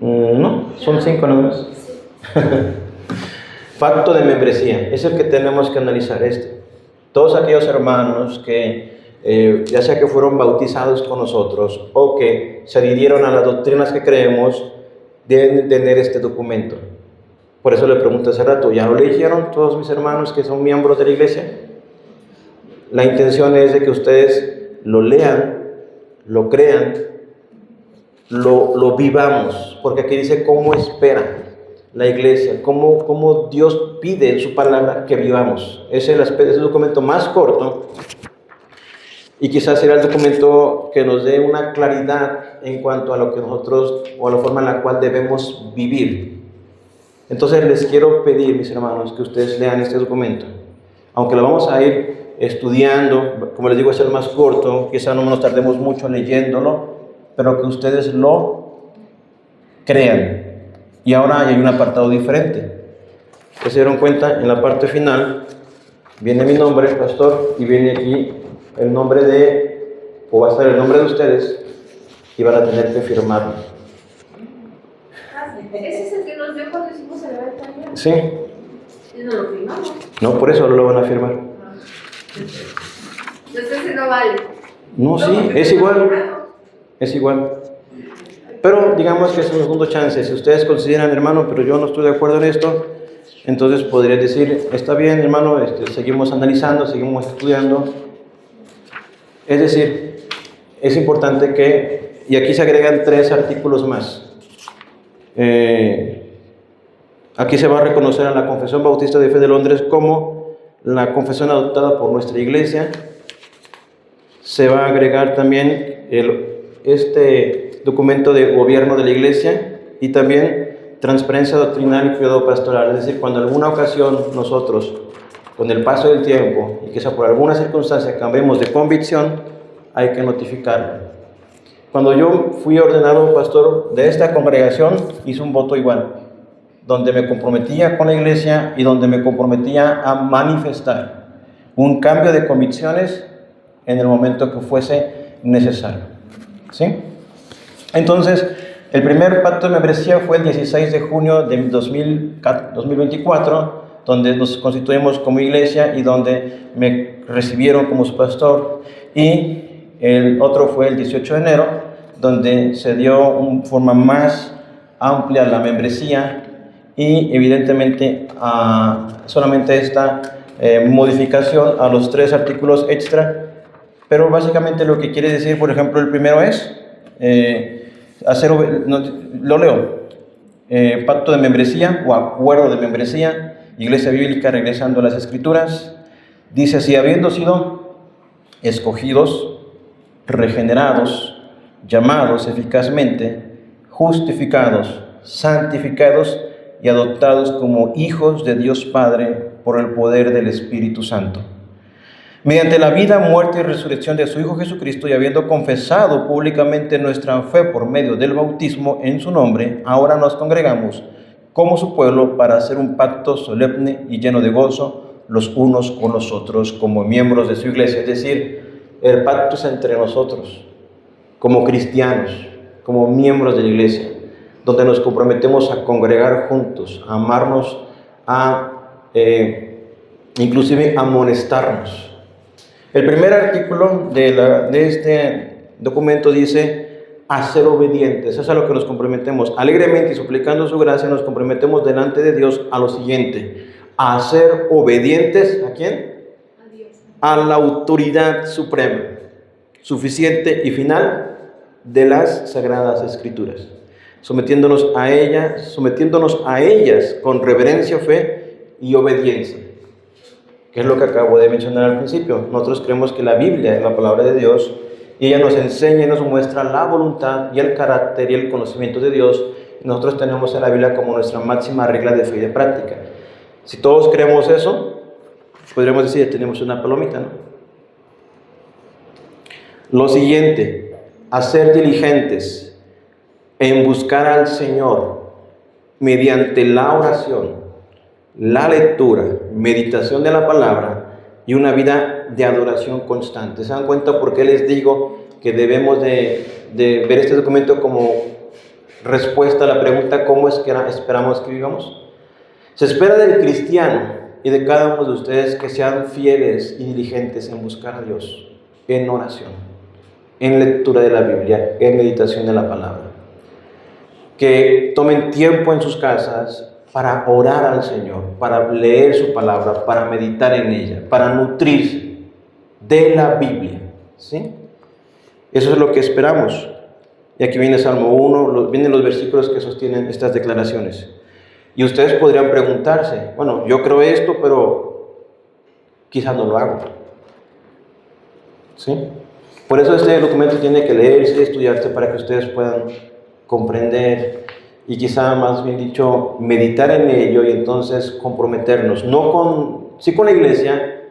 No, son 5 números. Pacto de membresía, es el que tenemos que analizar. Todos aquellos hermanos que ya sea que fueron bautizados con nosotros o que se adhirieron a las doctrinas que creemos, deben tener este documento. Por eso le pregunté hace rato, ¿ya lo leyeron todos mis hermanos que son miembros de la iglesia? La intención es de que ustedes lo lean, lo crean, lo vivamos, porque aquí dice cómo espera la iglesia, cómo Dios pide en su palabra que vivamos. Ese es el documento más corto y quizás será el documento que nos dé una claridad en cuanto a lo que nosotros, o a la forma en la cual debemos vivir. Entonces les quiero pedir, mis hermanos, que ustedes lean este documento. Aunque lo vamos a ir estudiando, como les digo, es el más corto, quizás no nos tardemos mucho leyéndolo, pero que ustedes lo crean. Y ahora hay un apartado diferente. ¿Se dieron cuenta? En la parte final viene mi nombre, pastor, y viene aquí el nombre o va a estar el nombre de ustedes, y van a tener que firmarlo. Ese es el que nos dio cuando hicimos el evento ayer. Sí. Y no lo firmamos. No, por eso no lo van a firmar. Entonces ese no vale. No, sí, es igual. Es igual. Pero digamos que es un segundo chance. Si ustedes consideran, hermano, pero yo no estoy de acuerdo en esto, entonces podría decir, está bien, hermano, seguimos analizando, seguimos estudiando. Es decir, es importante que, y aquí se agregan 3 artículos más. Aquí se va a reconocer a la Confesión Bautista de Fe de Londres como la confesión adoptada por nuestra iglesia. Se va a agregar también este documento de gobierno de la iglesia y también transparencia doctrinal y cuidado pastoral. Es decir, cuando en alguna ocasión nosotros, con el paso del tiempo y quizá por alguna circunstancia cambiemos de convicción, hay que notificarlo. Cuando yo fui ordenado pastor de esta congregación, hice un voto igual, donde me comprometía con la iglesia y donde me comprometía a manifestar un cambio de convicciones en el momento que fuese necesario. ¿Sí? Entonces, el primer pacto de membresía fue el 16 de junio de 2024, donde nos constituimos como iglesia y donde me recibieron como su pastor. Y el otro fue el 18 de enero, donde se dio una forma más amplia la membresía y evidentemente solamente esta modificación a los 3 artículos extra Pero básicamente lo que quiere decir, por ejemplo, el primero es, lo leo, pacto de membresía o acuerdo de membresía, iglesia bíblica regresando a las escrituras, dice así: habiendo sido escogidos, regenerados, llamados eficazmente, justificados, santificados y adoptados como hijos de Dios Padre por el poder del Espíritu Santo. Mediante la vida, muerte y resurrección de su Hijo Jesucristo, y habiendo confesado públicamente nuestra fe por medio del bautismo en su nombre, ahora nos congregamos como su pueblo para hacer un pacto solemne y lleno de gozo los unos con los otros como miembros de su iglesia. Es decir, el pacto es entre nosotros, como cristianos, como miembros de la iglesia, donde nos comprometemos a congregar juntos, a amarnos, inclusive amonestarnos. El primer artículo de este documento dice: a ser obedientes. Eso es a lo que nos comprometemos. Alegremente y suplicando su gracia, nos comprometemos delante de Dios a lo siguiente: a ser obedientes. ¿A quién? A Dios. A la autoridad suprema, suficiente y final de las Sagradas Escrituras, sometiéndonos a ellas con reverencia, fe y obediencia. Que es lo que acabo de mencionar al principio. Nosotros creemos que la Biblia es la palabra de Dios y ella nos enseña y nos muestra la voluntad y el carácter y el conocimiento de Dios. Y nosotros tenemos a la Biblia como nuestra máxima regla de fe y de práctica. Si todos creemos eso, podríamos decir que tenemos una palomita, ¿no? Lo siguiente: a ser diligentes en buscar al Señor mediante la oración, la lectura, meditación de la palabra y una vida de adoración constante. ¿Se dan cuenta por qué les digo que debemos de ver este documento como respuesta a la pregunta ¿cómo es que esperamos que vivamos? Se espera del cristiano y de cada uno de ustedes que sean fieles y diligentes en buscar a Dios, en oración, en lectura de la Biblia, en meditación de la palabra. Que tomen tiempo en sus casas para orar al Señor, para leer su palabra, para meditar en ella, para nutrirse de la Biblia, ¿sí? Eso es lo que esperamos. Y aquí viene Salmo 1, vienen los versículos que sostienen estas declaraciones. Y ustedes podrían preguntarse: bueno, yo creo esto, pero quizás no lo hago, ¿sí? Por eso este documento tiene que leerse y estudiarse para que ustedes puedan comprender y quizá, más bien dicho, meditar en ello y entonces comprometernos, sí con la iglesia,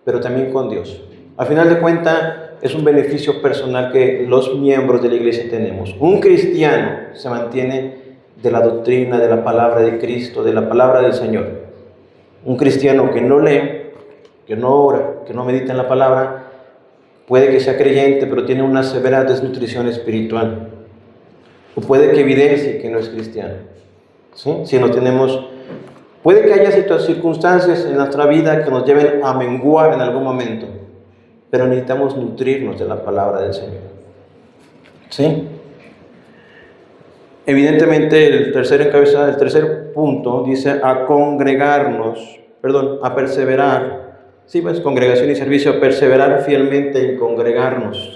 pero también con Dios. Al final de cuentas, es un beneficio personal que los miembros de la iglesia tenemos. Un cristiano se mantiene de la doctrina, de la palabra de Cristo, de la palabra del Señor. Un cristiano que no lee, que no ora, que no medita en la palabra, puede que sea creyente, pero tiene una severa desnutrición espiritual. O puede que evidencie que no es cristiano, ¿sí? Si no tenemos, puede que haya circunstancias en nuestra vida que nos lleven a menguar en algún momento, pero necesitamos nutrirnos de la palabra del Señor, ¿sí? Evidentemente el tercer punto dice a perseverar. Sí, pues congregación y servicio, a perseverar fielmente en congregarnos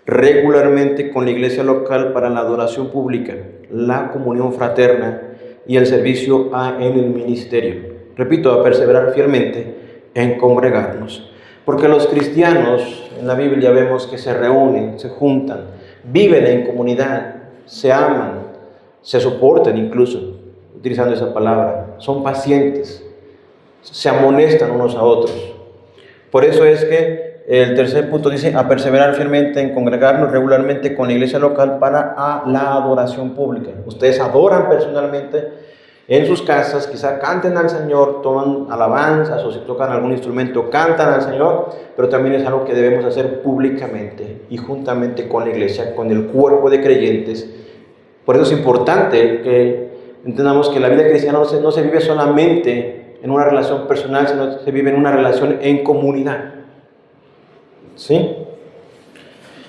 regularmente con la iglesia local para la adoración pública, la comunión fraterna y el servicio en el ministerio. Repito, a perseverar fielmente en congregarnos. Porque los cristianos en la Biblia vemos que se reúnen, se juntan, viven en comunidad, se aman, se soportan incluso, utilizando esa palabra, son pacientes, se amonestan unos a otros. Por eso es que el tercer punto dice a perseverar fielmente en congregarnos regularmente con la iglesia local para la adoración pública. Ustedes adoran personalmente en sus casas, quizá canten al Señor, toman alabanzas o si tocan algún instrumento, cantan al Señor, pero también es algo que debemos hacer públicamente y juntamente con la iglesia, con el cuerpo de creyentes. Por eso es importante que entendamos que la vida cristiana no se vive solamente en una relación personal, sino se vive en una relación en comunidad. ¿Sí?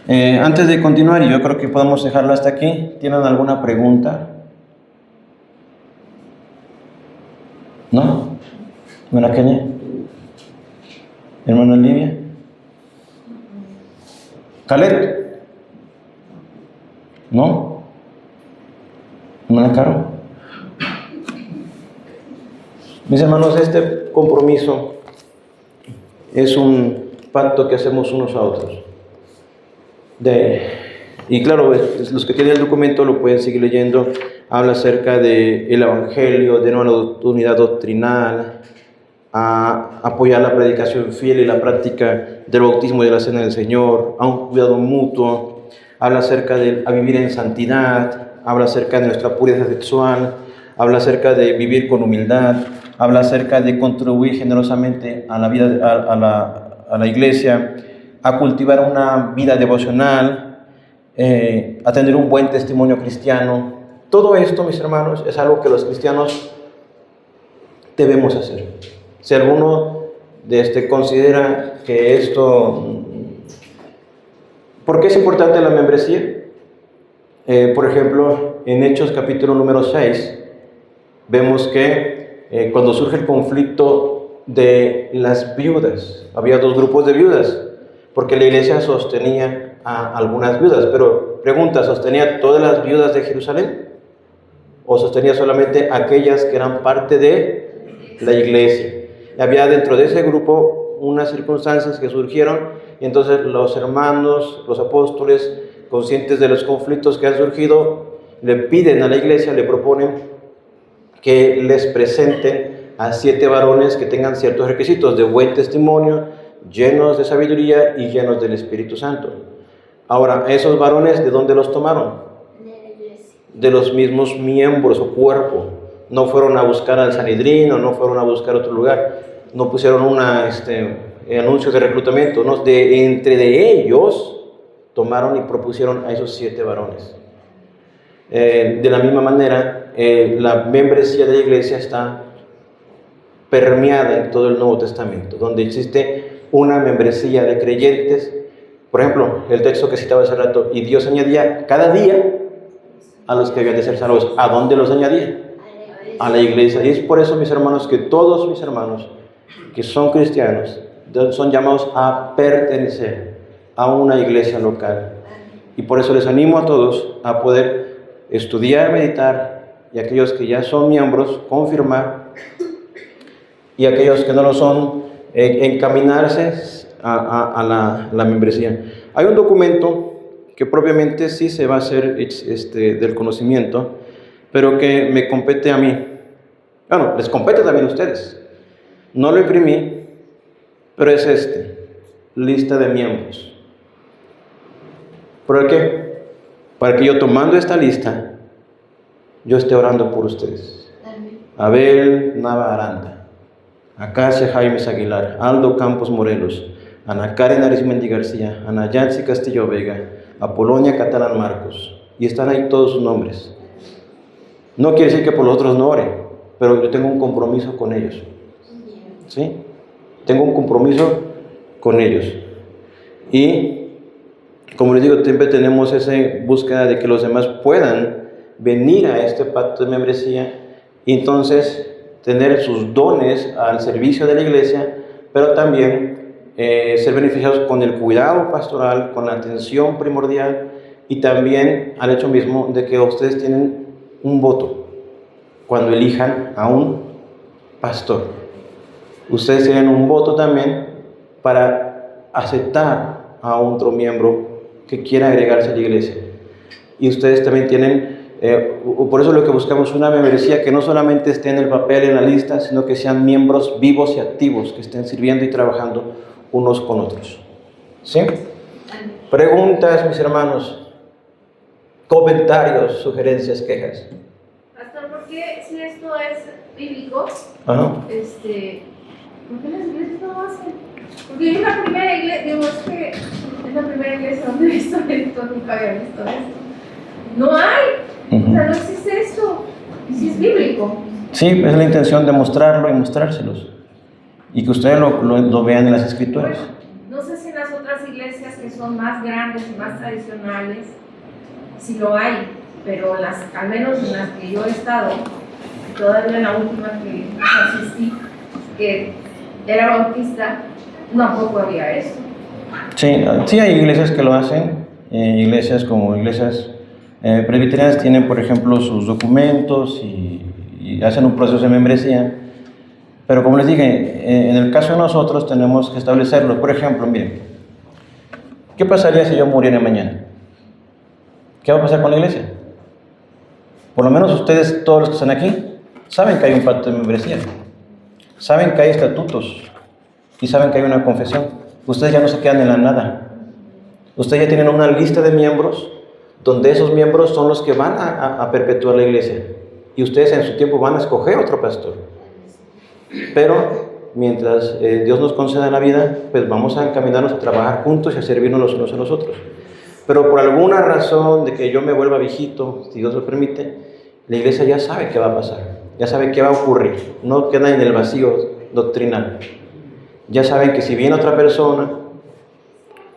Antes de continuar, y yo creo que podemos dejarlo hasta aquí, ¿tienen alguna pregunta? ¿No? ¿Hermana Kenia? ¿Hermana Olivia? Caleb. ¿No? ¿Hermana Caro? Mis hermanos, este compromiso es un pacto que hacemos unos a otros. Y claro, los que tienen el documento lo pueden seguir leyendo. Habla acerca del Evangelio, de una unidad doctrinal, a apoyar la predicación fiel y la práctica del bautismo y de la cena del Señor, a un cuidado mutuo. Habla acerca de a vivir en santidad, habla acerca de nuestra pureza sexual, habla acerca de vivir con humildad, habla acerca de contribuir generosamente a la vida, a la iglesia, a cultivar una vida devocional, a tener un buen testimonio cristiano. Todo esto, mis hermanos, es algo que los cristianos debemos hacer. Si alguno considera que esto... ¿Por qué es importante la membresía? Por ejemplo, en Hechos capítulo número 6, vemos que cuando surge el conflicto de las viudas, había dos grupos de viudas, porque la iglesia sostenía a algunas viudas, pero pregunta, ¿sostenía todas las viudas de Jerusalén? ¿O sostenía solamente aquellas que eran parte de la iglesia? Había dentro de ese grupo unas circunstancias que surgieron, y entonces los hermanos, los apóstoles, conscientes de los conflictos que han surgido, le piden a la iglesia, le proponen que les presenten a 7 varones que tengan ciertos requisitos de buen testimonio, llenos de sabiduría y llenos del Espíritu Santo. Ahora, esos varones, ¿de dónde los tomaron? De los mismos miembros o cuerpo. No fueron a buscar al Sanedrín, o no fueron a buscar otro lugar, no pusieron anuncio de reclutamiento, no, entre ellos tomaron y propusieron a esos 7 varones. De la misma manera, la membresía de la iglesia está permeada en todo el Nuevo Testamento, donde existe una membresía de creyentes. Por ejemplo, el texto que citaba hace rato, y Dios añadía cada día a los que habían de ser salvos. ¿A dónde los añadía? A la iglesia. Y es por eso, mis hermanos, que todos mis hermanos que son cristianos son llamados a pertenecer a una iglesia local. Y por eso les animo a todos a poder estudiar, meditar, y aquellos que ya son miembros, confirmar, y aquellos que no lo son, encaminarse a la membresía. Hay un documento que propiamente sí se va a hacer del conocimiento, pero que me compete a mí. Bueno, les compete también a ustedes. No lo imprimí, pero es lista de miembros. ¿Por qué? Para que yo, tomando esta lista, yo esté orando por ustedes. Abel Nava Aranda, Acacia Jaimes Aguilar, Aldo Campos Morelos, Ana Karen Arismendi García, Ana Yatsi Castillo Vega, Apolonia Catalán Marcos, y están ahí todos sus nombres. No quiere decir que por los otros no ore, pero yo tengo un compromiso con ellos. ¿Sí? Tengo un compromiso con ellos. Y, como les digo, siempre tenemos esa búsqueda de que los demás puedan venir a este pacto de membresía y entonces tener sus dones al servicio de la iglesia, pero también ser beneficiados con el cuidado pastoral, con la atención primordial, y también al hecho mismo de que ustedes tienen un voto cuando elijan a un pastor. Ustedes tienen un voto también para aceptar a otro miembro que quiera agregarse a la iglesia. Y ustedes también tienen, por eso lo que buscamos es una membresía que no solamente esté en el papel, en la lista, sino que sean miembros vivos y activos, que estén sirviendo y trabajando unos con otros. ¿Sí? Preguntas, mis hermanos, comentarios, sugerencias, quejas. Pastor, ¿por qué si esto es bíblico? Ajá. ¿Por qué las iglesias no lo hacen? Porque es la primera iglesia, digo, es la primera iglesia donde he visto esto, nunca había visto esto. No hay, o sea, no existe esto, y si es bíblico. Sí, es la intención de mostrarlo y mostrárselos, y que ustedes lo vean en las Escrituras. Bueno, no sé si en las otras iglesias que son más grandes y más tradicionales, si lo hay, pero al menos en las que yo he estado, todavía en la última que asistí, que era bautista, tampoco había eso. Sí, sí hay iglesias que lo hacen, iglesias como iglesias presbiterianas tienen, por ejemplo, sus documentos y hacen un proceso de membresía, pero como les dije, en el caso de nosotros tenemos que establecerlo. Por ejemplo, miren, ¿qué pasaría si yo muriera mañana? ¿Qué va a pasar con la iglesia? Por lo menos ustedes, todos los que están aquí, saben que hay un pacto de membresía, saben que hay estatutos y saben que hay una confesión. Ustedes ya no se quedan en la nada. Ustedes ya tienen una lista de miembros donde esos miembros son los que van a perpetuar la iglesia. Y ustedes en su tiempo van a escoger otro pastor. Pero mientras Dios nos conceda la vida, pues vamos a encaminarnos a trabajar juntos y a servirnos los unos a los otros. Pero por alguna razón de que yo me vuelva viejito, si Dios lo permite, la iglesia ya sabe qué va a pasar. Ya sabe qué va a ocurrir. No queda en el vacío doctrinal. Ya saben que si viene otra persona,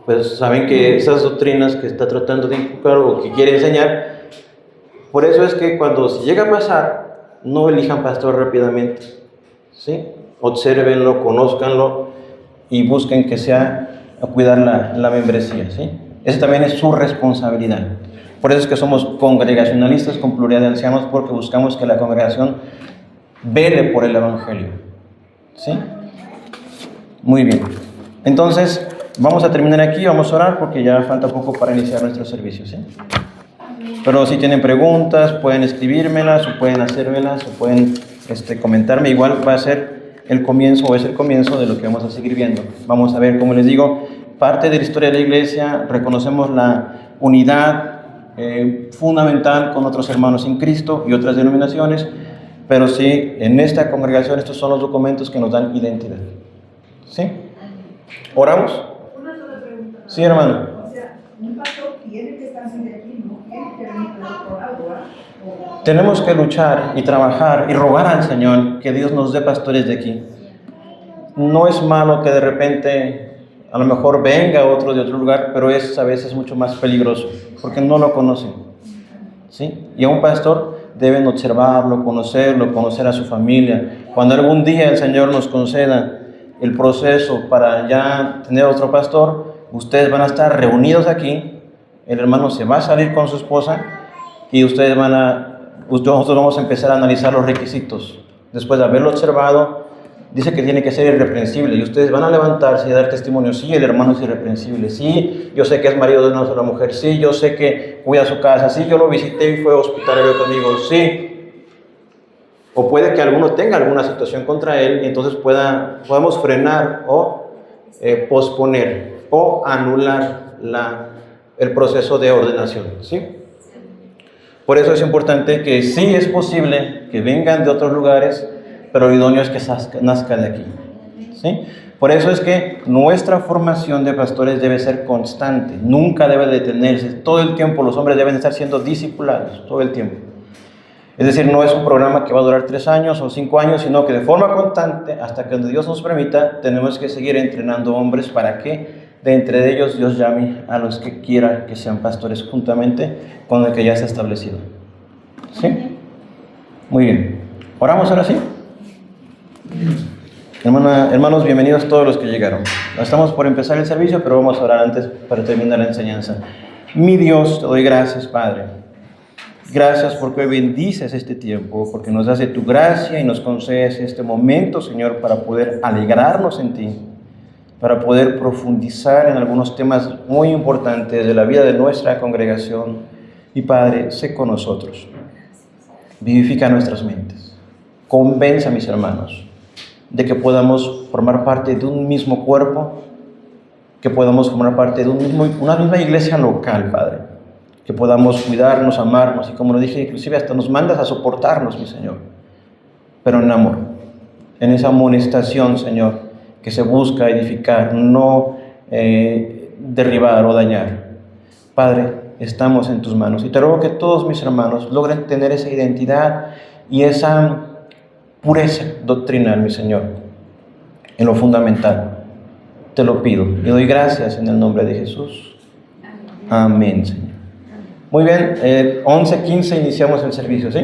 pues saben que esas doctrinas que está tratando de inculcar o que quiere enseñar, por eso es que cuando si llega a pasar, no elijan pastor rápidamente, ¿sí? Obsérvenlo, conózcanlo y busquen que sea a cuidar la membresía, ¿sí? Esa también es su responsabilidad. Por eso es que somos congregacionalistas con pluralidad de ancianos, porque buscamos que la congregación vele por el evangelio, ¿sí? Muy bien, entonces vamos a terminar aquí, vamos a orar porque ya falta poco para iniciar nuestro servicio, ¿sí? Pero si tienen preguntas, pueden escribírmelas o pueden hacérmelas o pueden comentarme. Igual va a ser el comienzo o es el comienzo de lo que vamos a seguir viendo. Vamos a ver, como les digo, parte de la historia de la iglesia, reconocemos la unidad fundamental con otros hermanos en Cristo y otras denominaciones, pero sí, en esta congregación estos son los documentos que nos dan identidad. ¿Sí? ¿Oramos? Una sola pregunta. Sí, hermano. O sea, un pastor tiene que estar de aquí, no tiene que venir por adorar. Tenemos que luchar y trabajar y rogar al Señor que Dios nos dé pastores de aquí. No es malo que de repente a lo mejor venga otro de otro lugar, pero es a veces mucho más peligroso porque no lo conocen, ¿sí? Y a un pastor deben observarlo, conocer a su familia. Cuando algún día el Señor nos conceda el proceso para ya tener otro pastor, ustedes van a estar reunidos aquí, el hermano se va a salir con su esposa y nosotros vamos a empezar a analizar los requisitos. Después de haberlo observado, dice que tiene que ser irreprensible y ustedes van a levantarse y dar testimonio. Sí, el hermano es irreprensible. Sí, yo sé que es marido de una sola mujer. Sí, yo sé que cuida su casa. Sí, yo lo visité y fue hospitalario conmigo. Sí. O puede que alguno tenga alguna situación contra él y entonces podamos frenar o posponer o anular el proceso de ordenación, ¿sí? Por eso es importante que sí es posible que vengan de otros lugares, pero lo idóneo es que nazca de aquí, ¿sí? Por eso es que nuestra formación de pastores debe ser constante, nunca debe detenerse. Todo el tiempo los hombres deben estar siendo discipulados, todo el tiempo. Es decir, no es un programa que va a durar 3 años o 5 años, sino que de forma constante, hasta que Dios nos permita, tenemos que seguir entrenando hombres para que de entre ellos Dios llame a los que quiera que sean pastores juntamente con el que ya está establecido. ¿Sí? Muy bien. ¿Oramos ahora sí? Hermanos, bienvenidos todos los que llegaron. Estamos por empezar el servicio, pero vamos a orar antes para terminar la enseñanza. Mi Dios, te doy gracias, Padre. Gracias porque hoy bendices este tiempo, porque nos das de tu gracia y nos concedes este momento, Señor, para poder alegrarnos en ti, para poder profundizar en algunos temas muy importantes de la vida de nuestra congregación. Y Padre, sé con nosotros. Vivifica nuestras mentes. Convence a mis hermanos de que podamos formar parte de un mismo cuerpo, que podamos formar parte de una misma iglesia local, Padre. Que podamos cuidarnos, amarnos, y como lo dije, inclusive hasta nos mandas a soportarnos, mi Señor, pero en amor, en esa amonestación, Señor, que se busca edificar, no derribar o dañar. Padre, estamos en tus manos, y te ruego que todos mis hermanos logren tener esa identidad y esa pureza doctrinal, mi Señor, en lo fundamental. Te lo pido, y doy gracias en el nombre de Jesús. Amén, Señor. Muy bien, 11:15 iniciamos el servicio, ¿sí?